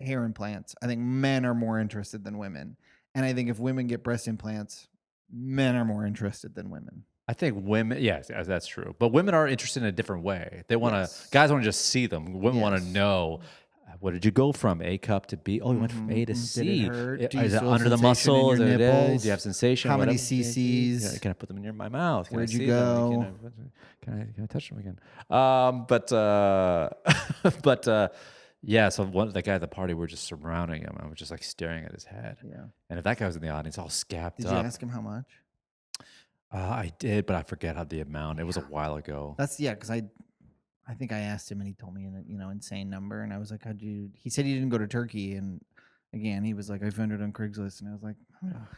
hair implants, I think men are more interested than women. And I think if women get breast implants, men are more interested than women. I think women, yes, that's true. But women are interested in a different way. They want to, guys want to just see them. Women want to know, what did you go from A cup to B? Oh, you went from A to C. Did it hurt? Is it under the muscle? Do Do you have sensation? How many Whatever. cc's? Can I put them in my mouth? Can Where'd I you see go? them? Can I touch them again? Yeah, so the guy at the party, we're just surrounding him. I was just like staring at his head. Yeah. And if that guy was in the audience, all scabbed Did up. you ask him how much? I did, but I forget how the amount. It was a while ago. Because I think I asked him and he told me an insane number, and I was like, "How'd you?" He said he didn't go to Turkey, and again he was like, "I found it on Craigslist," and I was like,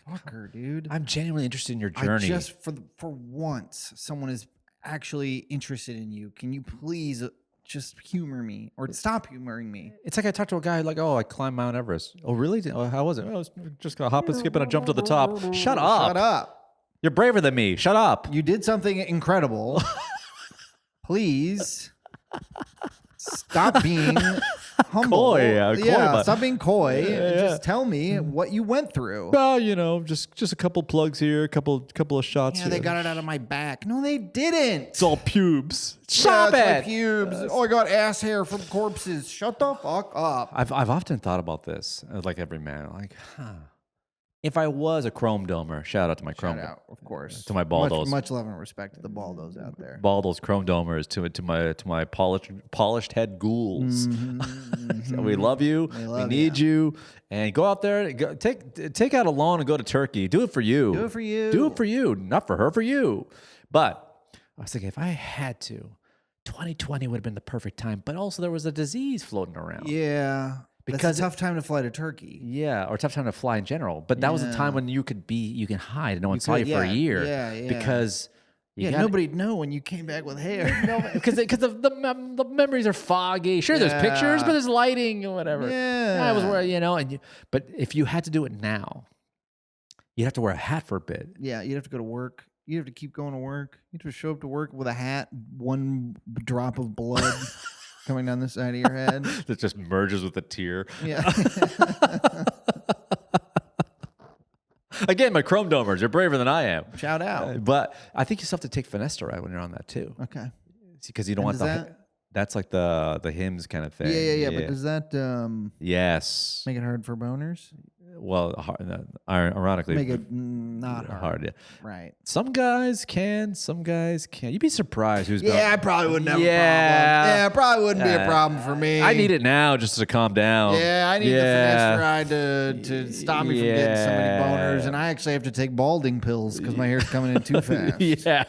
"Fucker, dude." I'm genuinely interested in your journey. I just for once, someone is actually interested in you. Can you please just humor me or stop humoring me? It's like I talked to a guy like, "Oh, I climbed Mount Everest." "Oh, really? Oh, how was it?" "Oh, I was just gonna hop and skip and I jumped to the top." Shut up. Shut up. You're braver than me. Shut up. You did something incredible. Please stop being humble. Coy, but- stop being coy. And just tell me what you went through. Well, just a couple plugs here, a couple of shots. Yeah, here. they got it out of my back. No, they didn't. It's all pubes. Yeah, Stop it's my it. pubes. Oh, I got ass hair from corpses. Shut the fuck up. I've often thought about this, like every man, like, if I was a chrome domer, shout out to my chrome, Shout out, of course, to my baldos. Much love and respect to the baldos out there. Baldos chrome domers, to my polished head ghouls. So we love you. We need you. And go out there, take out a loan and go to Turkey. Do it for you. Do it for you. Do it for you, not for her, for you. But I was thinking, if I had to, 2020 would have been the perfect time. But also there was a disease floating around. Yeah. Because it's a tough time to fly to Turkey. Yeah, or a tough time to fly in general. But that was the time when you can hide and no one saw you for a year. Yeah. Because nobody'd know when you came back with hair. Because the memories are foggy. Sure, there's pictures, but there's lighting or whatever. Yeah. I was wearing, but if you had to do it now, you'd have to wear a hat for a bit. Yeah, you'd have to go to work. You'd have to keep going to work. You'd have to show up to work with a hat, one drop of blood coming down the side of your head. That just merges with a tear. Yeah. Again, my chrome domers, you're braver than I am. Shout out. But I think you still have to take finasteride when you're on that too. Okay. Because you don't want that's like the hymns kind of thing. Yeah. But does that yes, make it hard for boners? Well, ironically, Make it not hard. Yeah. Right. Some guys can, some guys can't. You'd be surprised who's going. I probably wouldn't have a problem. Yeah, it probably wouldn't be a problem for me. I need it now just to calm down. Yeah, I need the finasteride to stop me from getting so many boners, and I actually have to take balding pills because my hair's coming in too fast. Yeah,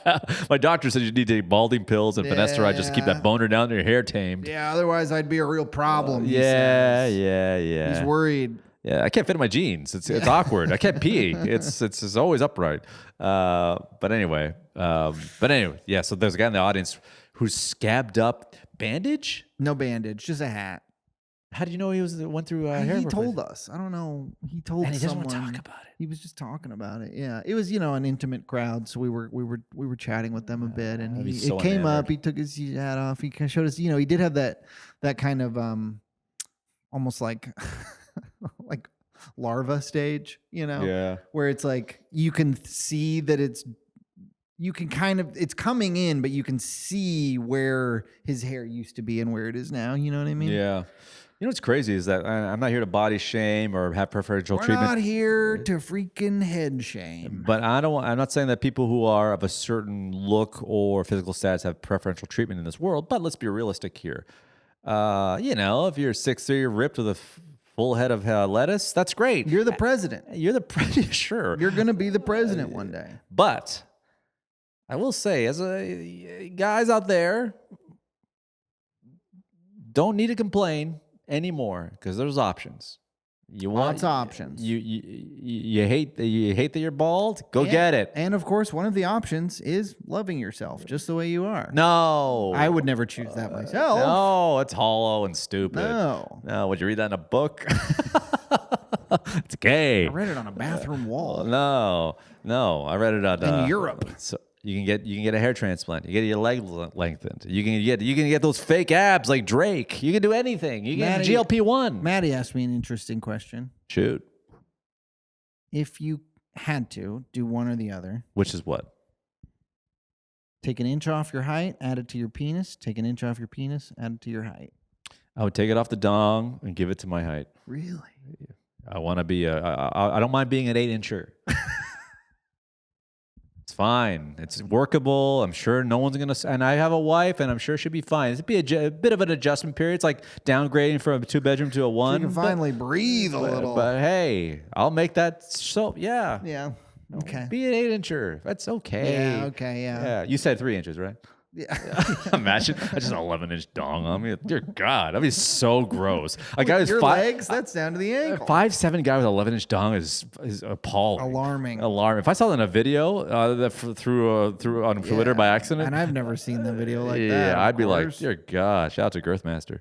my doctor said you need to take balding pills and finasteride just to keep that boner down and your hair tamed. Yeah, otherwise I'd be a real problem. Yeah. He's worried. Yeah, I can't fit in my jeans. It's awkward. I can't pee. It's always upright. But anyway, yeah. So there's a guy in the audience who's scabbed up, bandage? No bandage, just a hat. How did you know he went through hair? He told us. I don't know. He told and he doesn't someone. want to talk about it. He was just talking about it. Yeah, it was an intimate crowd, so we were chatting with them a bit, and it came up. He took his hat off. He kind of showed us. He did have that kind of almost like like larva stage. Yeah. Where it's like you can see that it's coming in, but you can see where his hair used to be and where it is now. You know what I mean? Yeah. You know what's crazy is that I'm not here to body shame or have preferential treatment. We're not here to freaking head shame. But I'm not saying that people who are of a certain look or physical status have preferential treatment in this world. But let's be realistic here. If you're 6'3", you're ripped with a full head of lettuce, that's great. You're the president. You're the president, sure. You're going to be the president one day. But I will say, as guys out there, don't need to complain anymore because there's options. Lots of options. You hate that you're bald? Go get it. And of course, one of the options is loving yourself just the way you are. No. I would never choose that myself. No, it's hollow and stupid. No. Would you read that in a book? It's gay. I read it on a bathroom wall. No. I read it on in Europe. So you can get a hair transplant. You get your leg lengthened. You can get those fake abs like Drake. You can do anything. You can get GLP-1. Maddie asked me an interesting question. Shoot. If you had to do one or the other, which is what? Take an inch off your height, add it to your penis. Take an inch off your penis, add it to your height. I would take it off the dong and give it to my height. Really? I want to be I don't mind being an 8-incher. It's fine. It's workable. I'm sure no one's going to... And I have a wife, and I'm sure she'll be fine. It'd be a bit of an adjustment period. It's like downgrading from a 2-bedroom to a 1. You can finally breathe a little. But hey, I'll make that... So, yeah. Yeah. Okay. Be an 8-incher. That's okay. Yeah, okay, yeah. Yeah. You said 3 inches, right? Yeah. Imagine just an 11-inch dong on me. Dear God, that'd be so gross. A guy who's your legs, that's down to the ankle. 5'7" guy with 11-inch dong is appalling. Alarming. If I saw that in a video through on Twitter by accident, and I've never seen the video like that. Yeah, I'd be like, dear God, shout out to Girthmaster.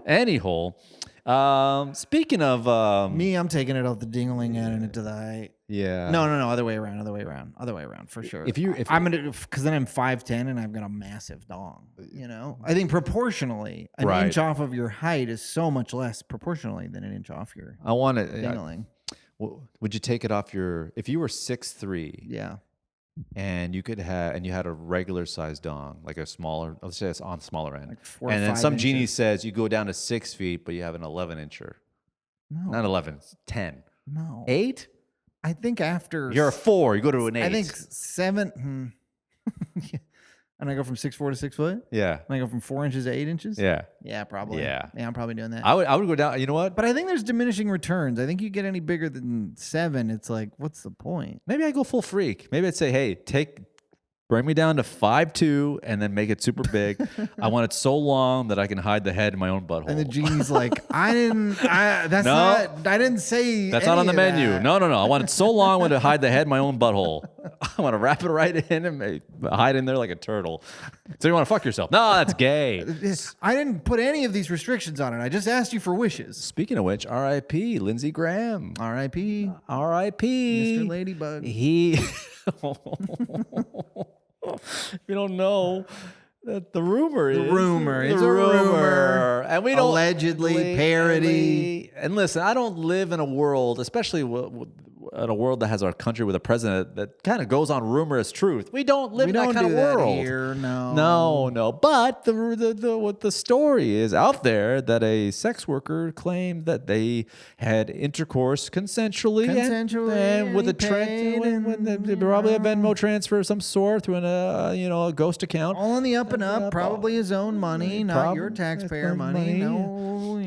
Anyhow, speaking of me, I'm taking it off the dingling, adding it to the height. Yeah. No. Other way around for sure. If I'm gonna, because then I'm 5'10" and I've got a massive dong. I think proportionally, an inch off of your height is so much less proportionally than an inch off your. I want it. Dingling. Would you take it off if you were 6'3"? Yeah. And you had a regular size dong, like a smaller, let's say it's on the smaller end. Like 4 and or then 5 some inches. genie says you go down to 6 feet, but you have an 11-incher. No. Not 11, 10. No. 8? I think after you're a 4, you go to an 8. I think 7. And I go from 6'4" to 6 foot. Yeah. And I go from 4 inches to 8 inches. Yeah. Yeah, probably. Yeah. I'm probably doing that. I would go down. You know what? But I think there's diminishing returns. I think you get any bigger than 7, it's like, what's the point? Maybe I go full freak. Maybe I'd say, hey, bring me down to 5'2" and then make it super big. I want it so long that I can hide the head in my own butthole. And the genie's like, I didn't say that's not on the menu. That. No. I want it so long I want to hide the head in my own butthole. I want to wrap it right in and hide in there like a turtle. So you want to fuck yourself? No, that's gay. I didn't put any of these restrictions on it. I just asked you for wishes. Speaking of which, R.I.P. Lindsey Graham. R.I.P. R.I.P. Mr. Ladybug. He... We don't know that the rumor is. It's a rumor. And we don't. Allegedly, parody. And listen, I don't live in a world, especially in a world that has our country with a president that kind of goes on rumor as truth. We don't live in that kind of world. Here, no. No. But the story is out there that a sex worker claimed that they had intercourse consensually and with a probably a Venmo transfer of some sort through a ghost account. All on the up and up, probably his own money, not your taxpayer money. No,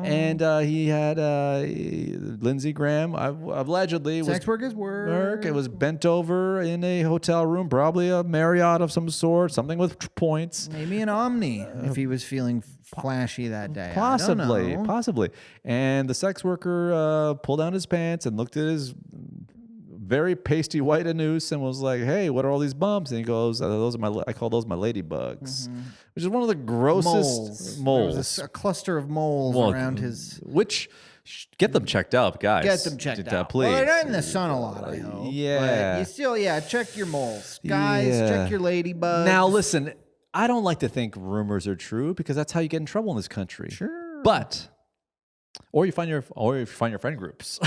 And he had Lindsey Graham allegedly sex work is work. It was bent over in a hotel room, probably a Marriott of some sort, something with points. Maybe an Omni if he was feeling flashy that day. Possibly. And the sex worker pulled down his pants and looked at his very pasty white anus and was like, "Hey, what are all these bumps?" And he goes, I call those my ladybugs, which is one of the grossest moles. There was a cluster of moles around his. Which get them checked out, guys. Get them checked out, please. Well, they're not in the sun a lot, I hope. Yeah, but you still, check your moles, guys. Check your ladybugs. Now, listen, I don't like to think rumors are true because that's how you get in trouble in this country. Sure, but. Or you find your friend groups,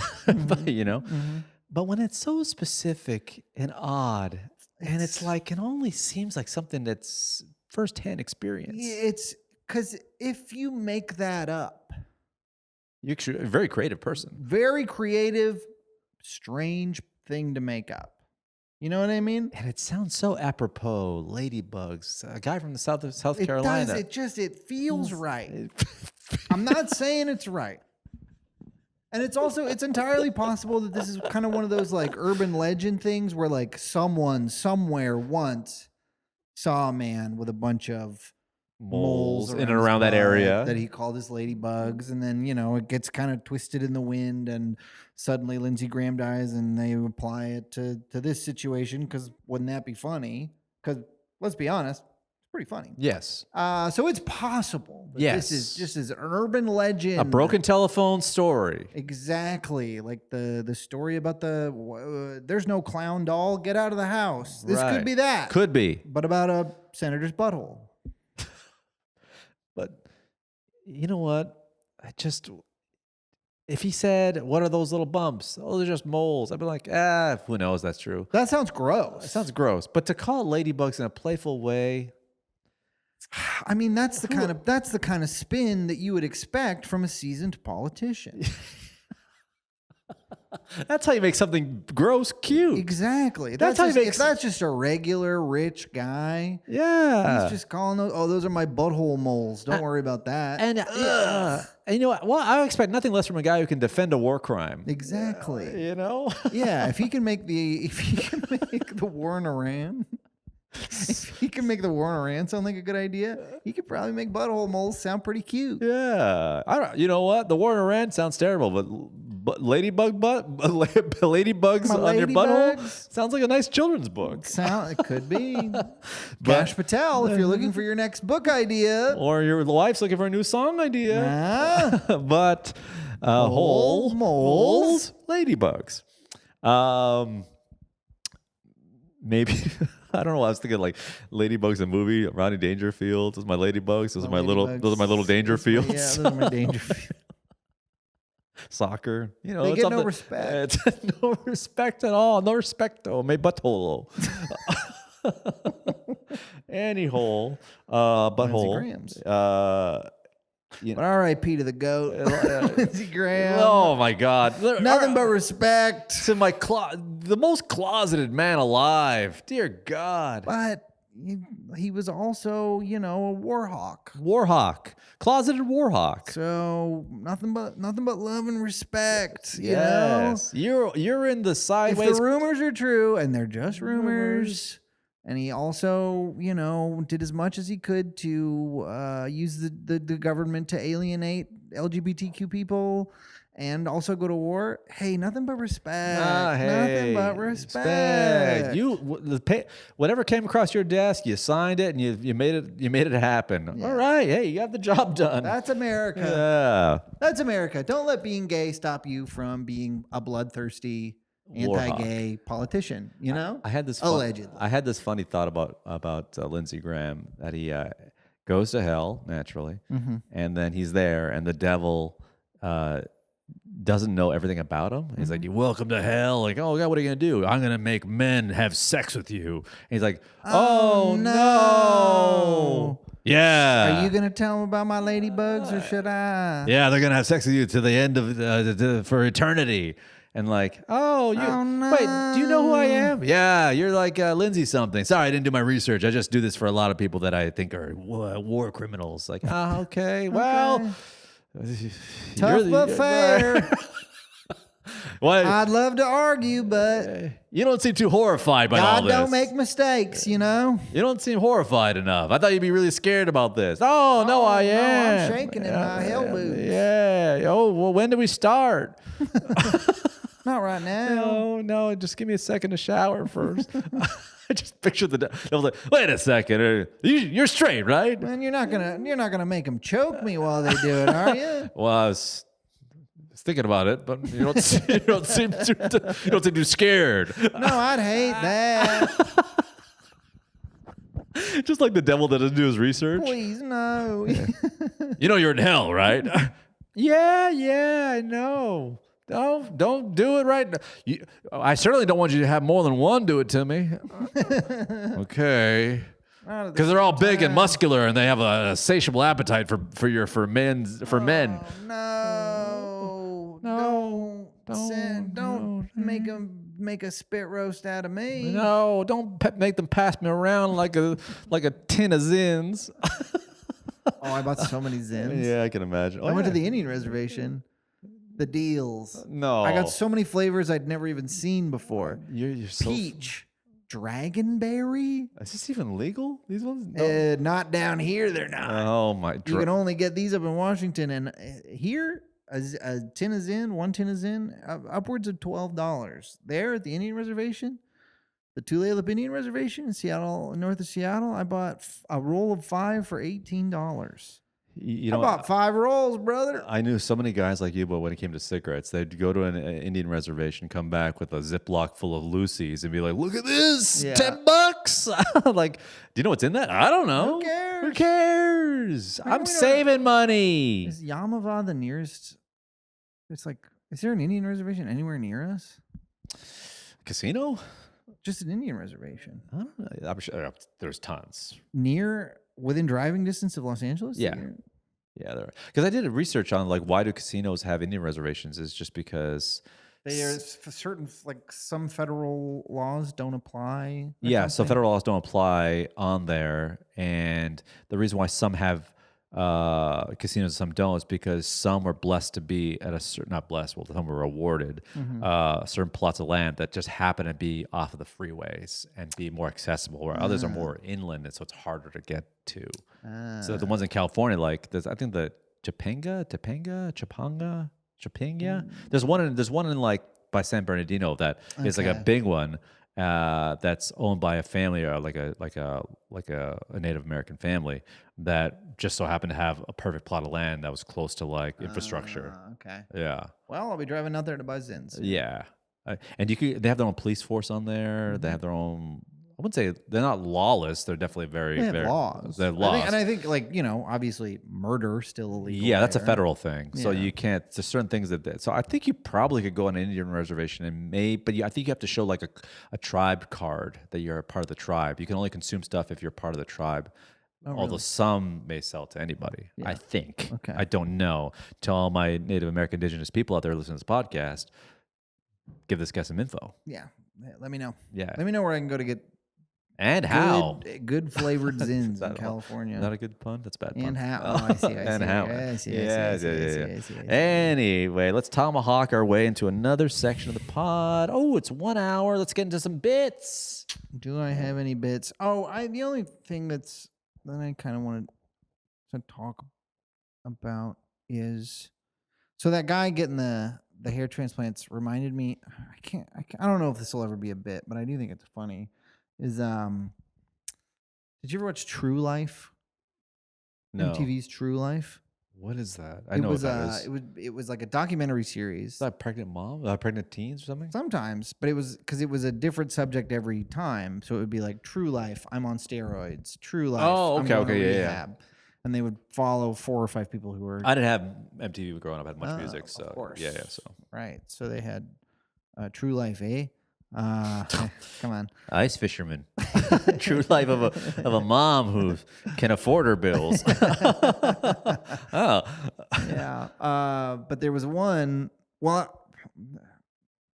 But when it's so specific and odd, and it's like it only seems like something that's firsthand experience. It's because if you make that up, you're a very creative person. Very creative, strange thing to make up. You know what I mean? And it sounds so apropos. Ladybugs, a guy from the South Carolina. It feels right. I'm not saying it's right. And it's entirely possible that this is kind of one of those like urban legend things where like someone somewhere once saw a man with a bunch of moles in and around that area that he called his ladybugs, and then it gets kind of twisted in the wind, and suddenly Lindsey Graham dies, and they apply it to this situation because wouldn't that be funny? Because let's be honest, it's pretty funny. Yes. So it's possible. Yes. This is an urban legend. A broken telephone story. Exactly, like the story about there's no clown doll. Get out of the house. This could be that. Could be. But about a senator's butthole. But you know what? If he said, "What are those little bumps?" "Oh, they're just moles." I'd be like, who knows? That's true. That sounds gross. It sounds gross. But to call it ladybugs in a playful way, I mean, that's the kind of spin that you would expect from a seasoned politician. That's how you make something gross cute. Exactly. That's how you make. If that's just a regular rich guy, yeah, he's just calling those. Oh, those are my butthole moles. Don't worry about that. And you know what? Well, I expect nothing less from a guy who can defend a war crime. Exactly. Yeah, if he can make the war in Iran. If he can make the war in Iran sound like a good idea, he could probably make butthole moles sound pretty cute. Yeah, you know what? The war in Iran sounds terrible, but ladybugs on your butthole sounds like a nice children's book. It could be. Gash Patel, if you're looking for your next book idea, or your wife's looking for a new song idea. But moles, ladybugs. Maybe. I don't know. I was thinking like Ladybugs, a movie. Rodney Dangerfield. Those are my ladybugs. Those are my little Dangerfields. Yeah, those are my Dangerfields. Soccer. They get no respect. No respect at all. No respecto. Me butthole. Any hole. Butthole. R.I.P. to the goat, Lindsey Graham. Oh my God! Nothing but respect to the most closeted man alive. Dear God! But he was also, a war hawk. Closeted war hawk. So nothing but love and respect. Yes, you're in the sideways. If the rumors are true, and they're just rumors. And he also, did as much as he could to use the government to alienate LGBTQ people and also go to war. Hey, nothing but respect. Nothing but respect. Whatever came across your desk, you signed it and you made it happen. Yeah. All right. Hey, you got the job done. That's America. Yeah. That's America. Don't let being gay stop you from being a bloodthirsty anti-gay politician, I had this allegedly. I had this funny thought about Lindsey Graham, that he goes to hell naturally, and then he's there, and the devil doesn't know everything about him. He's like, "You're welcome to hell." Like, "Oh God, what are you gonna do?" "I'm gonna make men have sex with you." And he's like, "Oh no. Yeah. Are you going to tell them about my ladybugs, or should I?" "Yeah, they're going to have sex with you to the end of for eternity." And like, no. Wait, do you know who I am? "Yeah, you're like Lindsey something. Sorry, I didn't do my research. I just do this for a lot of people that I think are war criminals." Like, okay, well. Tough but fair. What? I'd love to argue, but you don't seem too horrified by all this. God don't make mistakes, You don't seem horrified enough. I thought you'd be really scared about this. Oh, no, I am. I'm shaking in my hell boots. Yeah. Oh, well, when do we start? Not right now. No, just give me a second to shower first. I just pictured the devil. I was like, wait a second, you're straight, right? Man, you're not gonna make them choke me while they do it, are you? Well, I was thinking about it, but you don't seem too scared. No, I'd hate that. Just like the devil that doesn't do his research. Please, no. You know you're in hell, right? Yeah, I know. Don't do it right now. I certainly don't want you to have more than one do it to me. Okay. Because they're all big and muscular, and they have a insatiable appetite for men. No, don't make a spit roast out of me. No, don't make them pass me around like a tin of Zins. Oh, I bought so many Zins. Yeah, I can imagine. I went to the Indian reservation. The deals. No, I got so many flavors I'd never even seen before. You're so peach, dragonberry. Is this even legal? These ones? No. Not down here. They're not. Oh my! You can only get these up in Washington, and here a tin of Zin, one tin of Zin, upwards of $12. There at the Indian reservation, the Tulalip Indian Reservation in Seattle, north of Seattle, I bought a roll of 5 for $18. I bought 5 rolls, brother. I knew so many guys like you, but when it came to cigarettes, they'd go to an Indian reservation, come back with a Ziploc full of Lucy's, and be like, "Look at this, $10." Like, do you know what's in that? I don't know. Who cares? I'm saving money. Is Yamava the nearest? It's like, is there an Indian reservation anywhere near us? Casino? Just an Indian reservation. I don't know. I'm sure there's tons. Within driving distance of Los Angeles? Yeah. Yeah, there. Because I did a research on like why do casinos have Indian reservations? Is just because they are certain, like some federal laws don't apply. Yeah, so federal laws don't apply on there, and the reason why some have casinos and some don't is because some were blessed to be at a certain, not blessed, well, some were awarded certain plots of land that just happen to be off of the freeways and be more accessible, where others are more inland, and so it's harder to get to. So the ones in California, like I think the Chapanga. There's one in like by San Bernardino that is like a big one. That's owned by a family or like a Native American family that just so happened to have a perfect plot of land that was close to like infrastructure. Okay. Yeah. Well, I'll be driving out there to buy Zins. Yeah. And they have their own police force on there. They have their own. I wouldn't say they're not lawless. They're definitely very laws. They're laws. I think like, obviously murder still illegal. Yeah, that's a federal thing. So Yeah. you can't. There's certain things so I think you probably could go on an Indian reservation but I think you have to show like a tribe card that you're a part of the tribe. You can only consume stuff if you're part of the tribe. Although some may sell to anybody. Yeah. I think. Okay. I don't know. To all my Native American indigenous people out there listening to this podcast, give this guy some info. Yeah. Let me know. Yeah. Let me know where I can go to get and how good flavored Zins in California. Not a good pun. That's a bad pun. And how? Oh, I see. And how? I see. Anyway, let's tomahawk our way into another section of the pod. Oh, it's 1 hour. Let's get into some bits. Do I have any bits? Oh, the only thing that I kind of wanted to talk about is so that guy getting the hair transplants reminded me. I don't know if this will ever be a bit, but I do think it's funny. Did you ever watch True Life? No. MTV's True Life. What is that? I know what that is. It was like a documentary series. Is that pregnant mom? Pregnant teens or something? Sometimes, but it was because it was a different subject every time. So it would be like True Life, I'm on steroids. True Life, I'm going to rehab. Yeah. And they would follow 4 or 5 people who were. I didn't have MTV growing up. I had much music, so of course. Yeah. So right. So they had True Life, eh? Come on, ice fisherman. True life of a mom who can afford her bills. Oh, yeah. But there was one. Well,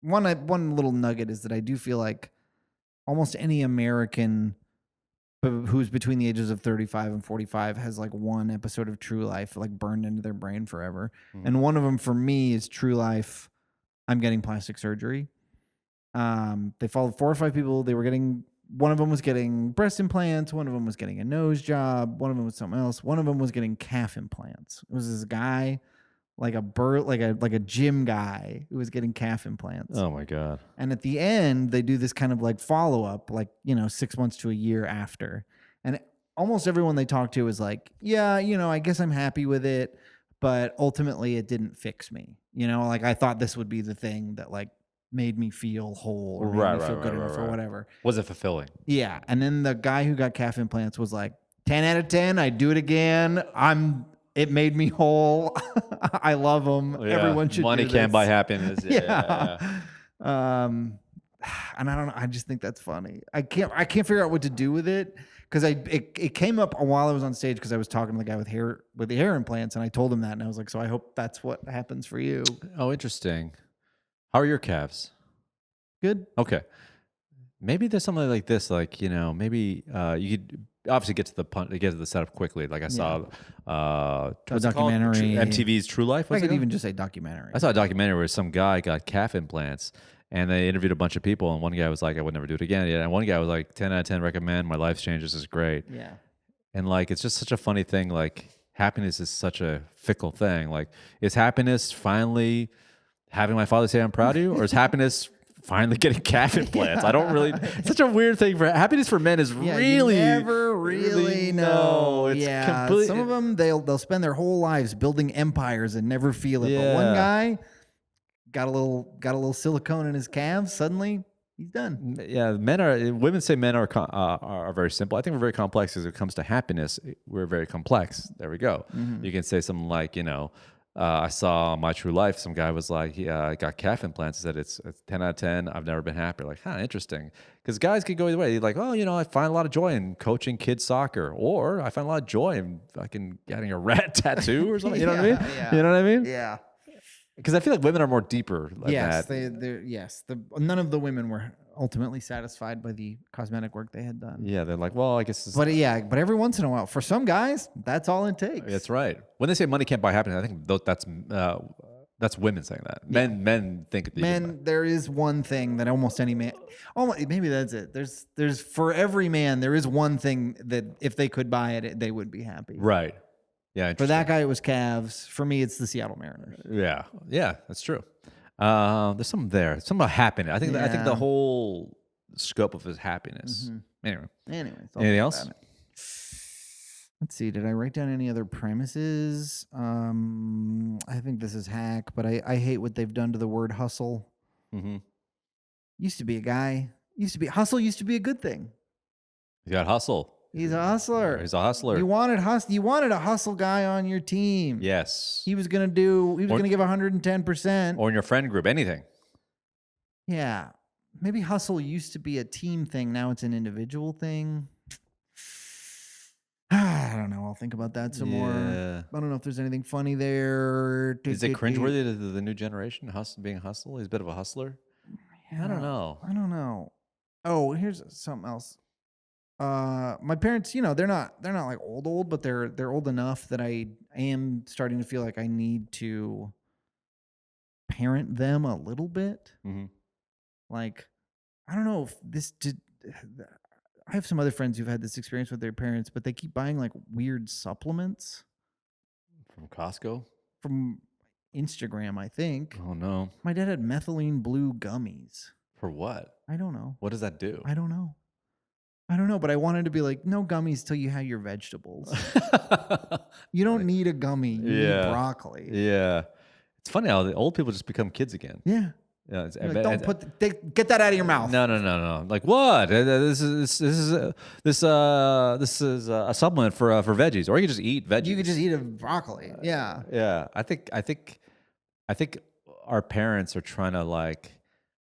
one little nugget is that I do feel like almost any American who's between the ages of 35 and 45 has like one episode of True Life like burned into their brain forever. And one of them for me is True Life, I'm getting plastic surgery. They followed 4 or 5 people. One of them was getting breast implants. One of them was getting a nose job. One of them was something else. One of them was getting calf implants. It was this guy like a gym guy who was getting calf implants. Oh my God. And at the end, they do this kind of like follow up, like, 6 months to a year after. And almost everyone they talk to is like, yeah, I guess I'm happy with it, but ultimately it didn't fix me. Like I thought this would be the thing that like made me feel whole or made me feel good enough or whatever. Was it fulfilling? Yeah. And then the guy who got calf implants was like, 10 out of 10, I'd do it again. It made me whole. I love them. Yeah. Everyone should. Money do can't this. buy happiness. Yeah. And I don't know. I just think that's funny. I can't figure out what to do with it because it came up while I was on stage because I was talking to the guy with the hair implants and I told him that and I was like, so I hope that's what happens for you. Oh, interesting. How are your calves? Good. Okay. Maybe there's something like this, like maybe you could obviously get to the setup quickly. Like I saw a documentary, MTV's True Life. I could even just say documentary. I saw a documentary where some guy got calf implants, and they interviewed a bunch of people, and one guy was like, "I would never do it again." And one guy was like, "10 out of 10, recommend. My life's changed. This is great." Yeah. And like, it's just such a funny thing. Like, happiness is such a fickle thing. Like, is happiness finally having my father say I'm proud of you, or is happiness finally getting calf implants? I don't really. It's such a weird thing. For happiness for men is really you never really know. It's some of them they'll spend their whole lives building empires and never feel it. Yeah. But one guy got a little silicone in his calves. Suddenly he's done. Yeah, women say men are very simple. I think we're very complex as it comes to happiness. We're very complex. There we go. Mm-hmm. You can say something like, I saw My True Life. Some guy was like, I got calf implants. He said it's 10 out of 10. I've never been happier. Like, interesting. Because guys can go either way. You're like, I find a lot of joy in coaching kids soccer, or I find a lot of joy in fucking getting a rat tattoo or something. You know what I mean? Yeah. You know what I mean? Yeah. Because I feel like women are more deeper. Like yes, that. None of the women were ultimately satisfied by the cosmetic work they had done. Yeah, they're like, well, I guess. But every once in a while, for some guys, that's all it takes. That's right. When they say money can't buy happiness, I think that's women saying that. Yeah. Men think. There is one thing that almost any man. Maybe that's it. There's for every man, there is one thing that if they could buy it, they would be happy. Right. Yeah. For that guy, it was Cavs. For me, it's the Seattle Mariners. Yeah, that's true. There's something there. Something about happiness. I think the whole scope of his happiness. Mm-hmm. Anyway, anything else? Let's see. Did I write down any other premises? I think this is hack, but I hate what they've done to the word hustle. Mm-hmm. Hustle used to be a good thing. You got hustle. He's a hustler. You wanted a hustle guy on your team. Yes. He was going to give 110%. Or in your friend group, anything. Yeah. Maybe hustle used to be a team thing. Now it's an individual thing. I don't know. I'll think about that some more. I don't know if there's anything funny there. Is it cringeworthy to the new generation? Being a hustler? He's a bit of a hustler? Yeah, I don't know. Oh, here's something else. My parents, they're not like old, but they're old enough that I am starting to feel like I need to parent them a little bit. Mm-hmm. Like, I don't know if I have some other friends who've had this experience with their parents, but they keep buying like weird supplements from Costco, from Instagram, I think. Oh no! My dad had methylene blue gummies. For what? I don't know. What does that do? I don't know, but I wanted to be like, no gummies till you have your vegetables. You don't need a gummy. You need broccoli. Yeah. It's funny how the old people just become kids again. Yeah. Yeah. Get that out of your mouth. No. Like what? This is a supplement for veggies, or you can just eat veggies. You could just eat a broccoli. Yeah. Yeah. I think our parents are trying to like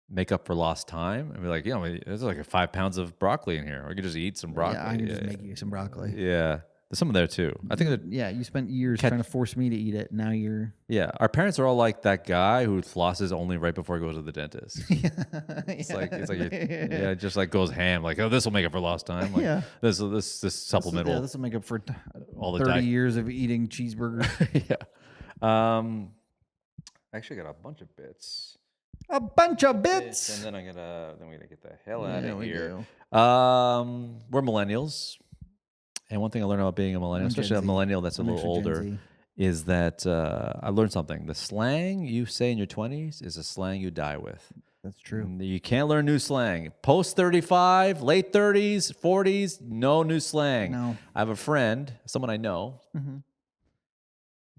make up for lost time and be like, there's like 5 pounds of broccoli in here. Or you could just eat some broccoli. Yeah, I can just make you some broccoli. Yeah. There's some there too. I think you spent years trying to force me to eat it. Now you're... Yeah. Our parents are all like that guy who flosses only right before he goes to the dentist. It's just like goes ham. Like, this will make up for lost time. Like, this supplement will... This will make up for all the 30 years of eating cheeseburgers. Yeah. Actually, I got a bunch of bits. A bunch of bits. And then we gotta get the hell out of here. Do. We're millennials. And one thing I learned about being a millennial, especially a millennial that's a little older, is that I learned something. The slang you say in your 20s is a slang you die with. That's true. You can't learn new slang. Post 35, late 30s, 40s, no new slang. No. I have a friend, someone I know,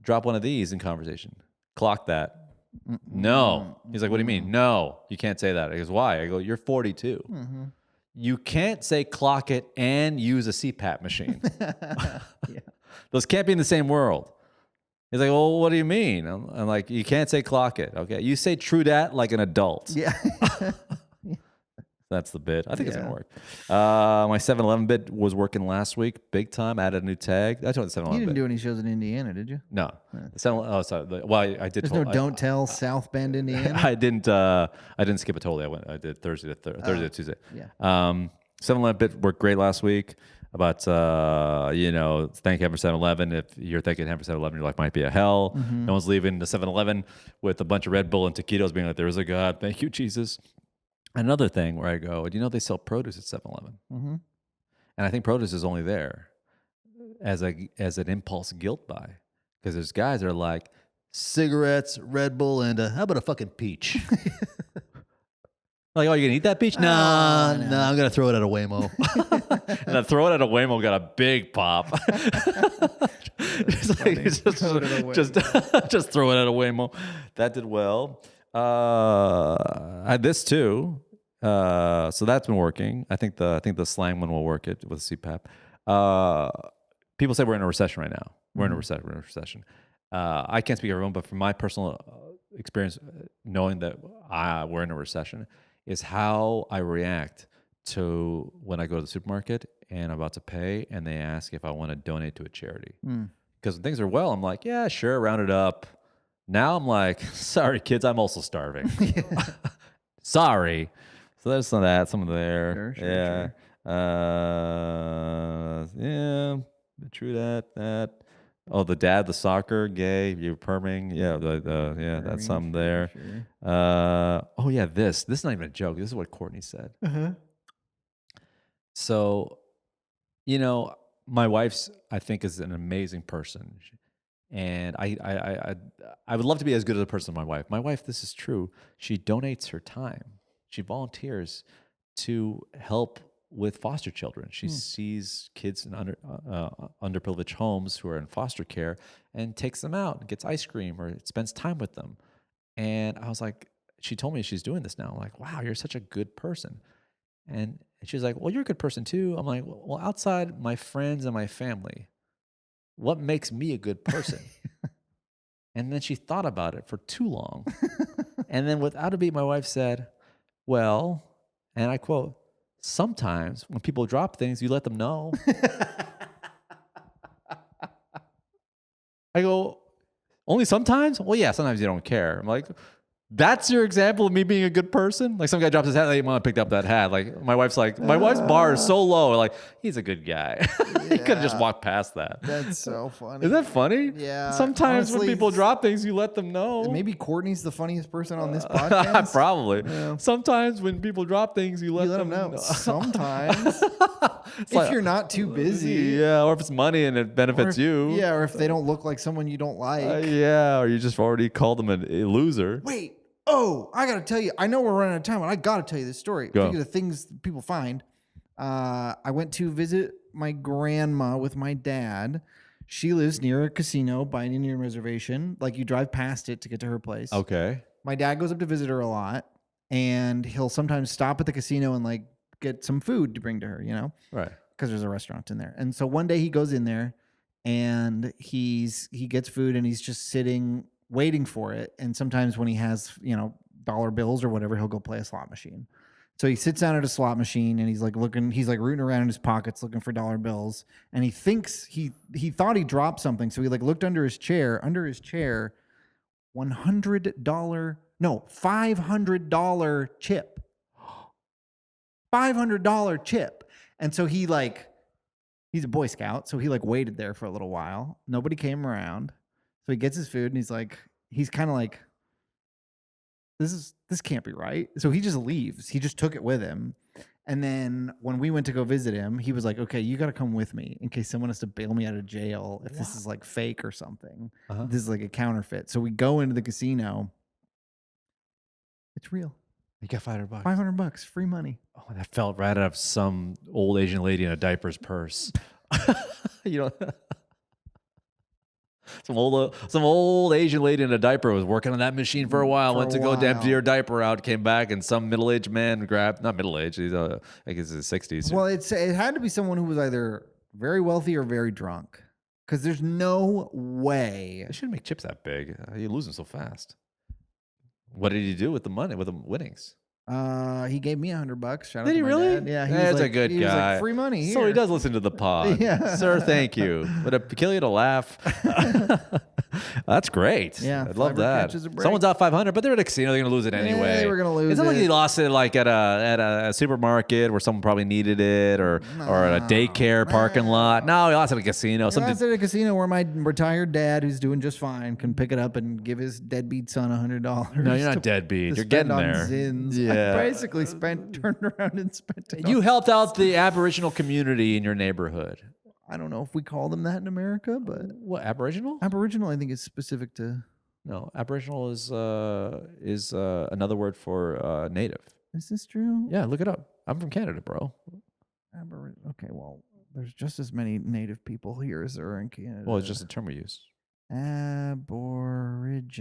drop one of these in conversation. Clock that. No. He's like, what do you mean? No, you can't say that. He goes, why? I go, you're 42. You can't say clock it and use a CPAP machine. Those can't be in the same world. He's like, well, what do you mean? I'm like, you can't say clock it. Okay. You say true dat like an adult. Yeah. That's the bit. I think it's going to work. My 7-Eleven bit was working last week. Big time. Added a new tag. That's what the 7-Eleven You didn't bit. do any shows in Indiana, did you? No. Oh, sorry. Well, I did. There's no Don't Tell South Bend, Indiana? I didn't skip it totally. I did Thursday to Tuesday. Yeah. 7-Eleven bit worked great last week. About, thank heaven for 7-Eleven. If you're thanking heaven for 7-Eleven, your life might be a hell. No one's leaving the 7-Eleven with a bunch of Red Bull and taquitos being like, there is a God. Thank you, Jesus. Another thing where I go, they sell produce at 7-Eleven. And I think produce is only there as an impulse guilt buy. Because there's guys that are like, cigarettes, Red Bull, and how about a fucking peach? Like, oh, you're going to eat that peach? No, I'm going to throw it at a Waymo. And I throw it at a Waymo got a big pop. Just throw it at a Waymo. That did well. I had this too. So that's been working. I think the slang one will work it with CPAP. People say we're in a recession right now. We're in a recession. I can't speak for everyone, but from my personal experience, knowing that we're in a recession is how I react to when I go to the supermarket and I'm about to pay and they ask if I want to donate to a charity. Because when things are well, I'm like, yeah, sure, round it up. Now I'm like, sorry, kids, I'm also starving. Sorry. So there's some of that, some of there. Sure. Yeah, true that. Oh, the dad, the soccer, gay, you're perming. Yeah, that's something there. Sure. Oh yeah, this is not even a joke. This is what Courtney said. So, my wife's, I think, is an amazing person. And I would love to be as good as a person as my wife. My wife, this is true. She donates her time. She volunteers to help with foster children. She sees kids in underprivileged homes who are in foster care and takes them out and gets ice cream or spends time with them. And I was like, she told me she's doing this now. I'm like, wow, you're such a good person. And she's like, well, you're a good person too. I'm like, well, outside my friends and my family, what makes me a good person? And then she thought about it for too long. And then without a beat, my wife said, well, and I quote, sometimes when people drop things, you let them know. I go, only sometimes? Well, yeah, sometimes you don't care. I'm like, that's your example of me being a good person? Like some guy drops his hat, like, Mom picked up that hat. Like my wife's bar is so low. Like, he's a good guy. He could have just walked past that. That's so funny. Isn't that funny? Yeah. Sometimes when people drop things, you let them know. Maybe Courtney's the funniest person on this podcast. Probably. Yeah. Sometimes when people drop things, you let them know. Sometimes. If you're not too busy. Yeah, or if it's money and it benefits you. Yeah, or if they don't look like someone you don't like. Or you just already called them a loser. Wait. Oh, I got to tell you. I know we're running out of time, but I got to tell you this story. Go. Think of the things people find. I went to visit my grandma with my dad. She lives near a casino by an Indian reservation. Like you drive past it to get to her place. Okay. My dad goes up to visit her a lot, and he'll sometimes stop at the casino and like get some food to bring to her, Right. Because there's a restaurant in there. And so one day he goes in there and he gets food and he's just sitting waiting for it. And sometimes when he has, dollar bills or whatever, he'll go play a slot machine. So he sits down at a slot machine and he's like rooting around in his pockets looking for dollar bills. And he thinks he thought he dropped something. So he like looked under his chair, $500 chip. $500 chip. And so he's a Boy Scout. So he like waited there for a little while. Nobody came around. So he gets his food and he's kind of like, this can't be right. So he just leaves. He just took it with him. And then when we went to go visit him, he was like, okay, you got to come with me in case someone has to bail me out of jail if this is like fake or something. This is like a counterfeit. So we go into the casino. It's real. You got $500. $500, free money. Oh, that felt right out of some old Asian lady in a diaper's purse. You know, some old Asian lady in a diaper was working on that machine for a while. Went to go empty her diaper out, came back, and some middle-aged man grabbed. Not middle-aged. He's I guess his 60s. Well, it had to be someone who was either very wealthy or very drunk, because there's no way. They shouldn't make chips that big. You lose them so fast. What did he do with the money, with the winnings? He gave me $100. Shout out Did he to my really? dad. Yeah, He's a good he was guy. like, free money here. So he does listen to the pod. Yeah. Sir, thank you. Would it kill you to laugh? That's great. Yeah, I'd love Flyberg that. catches a break. Someone's out 500, but they're at a casino. They're going to lose it anyway. They were going to lose it. It's not like he lost it like at a supermarket where someone probably needed it, or at a daycare parking lot. No, he lost it at a casino. He lost it at a casino where my retired dad, who's doing just fine, can pick it up and give his deadbeat son $100. No, you're not deadbeat. You're getting there. Zins. Yeah. I basically turned around and spent it. You helped out the Aboriginal community in your neighborhood. I don't know if we call them that in America, but What, Aboriginal? Aboriginal, I think, is specific to. No, Aboriginal is another word for native. Is this true? Yeah, look it up. I'm from Canada, bro. Okay, well, there's just as many native people here as there are in Canada. Well, it's just a term we use. Aboriginal.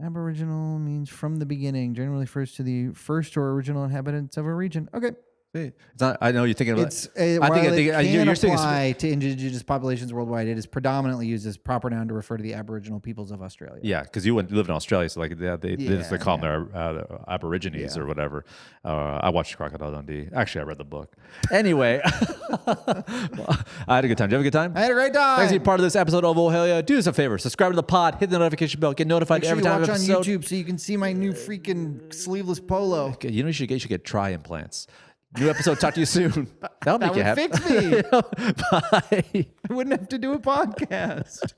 Aboriginal means from the beginning. Generally refers to the first or original inhabitants of a region. Okay. It's not. I know you're thinking about. While it can you're saying apply to indigenous populations worldwide, it is predominantly used as proper noun to refer to the Aboriginal peoples of Australia. Yeah, because you lived in Australia, so like they call them their Aborigines or whatever. I watched Crocodile Dundee. Actually, I read the book. Anyway, I had a good time. Did you have a good time? I had a great time. Thanks for being part of this episode of Oh Hell Yeah. Do us a favor. Subscribe to the pod. Hit the notification bell. Get notified every time. Watch an on episode. YouTube so you can see my new freaking sleeveless polo. Okay, you know you should get tri implants. New episode. Talk to you soon. That'll make you happy. Fix me. Bye. I wouldn't have to do a podcast.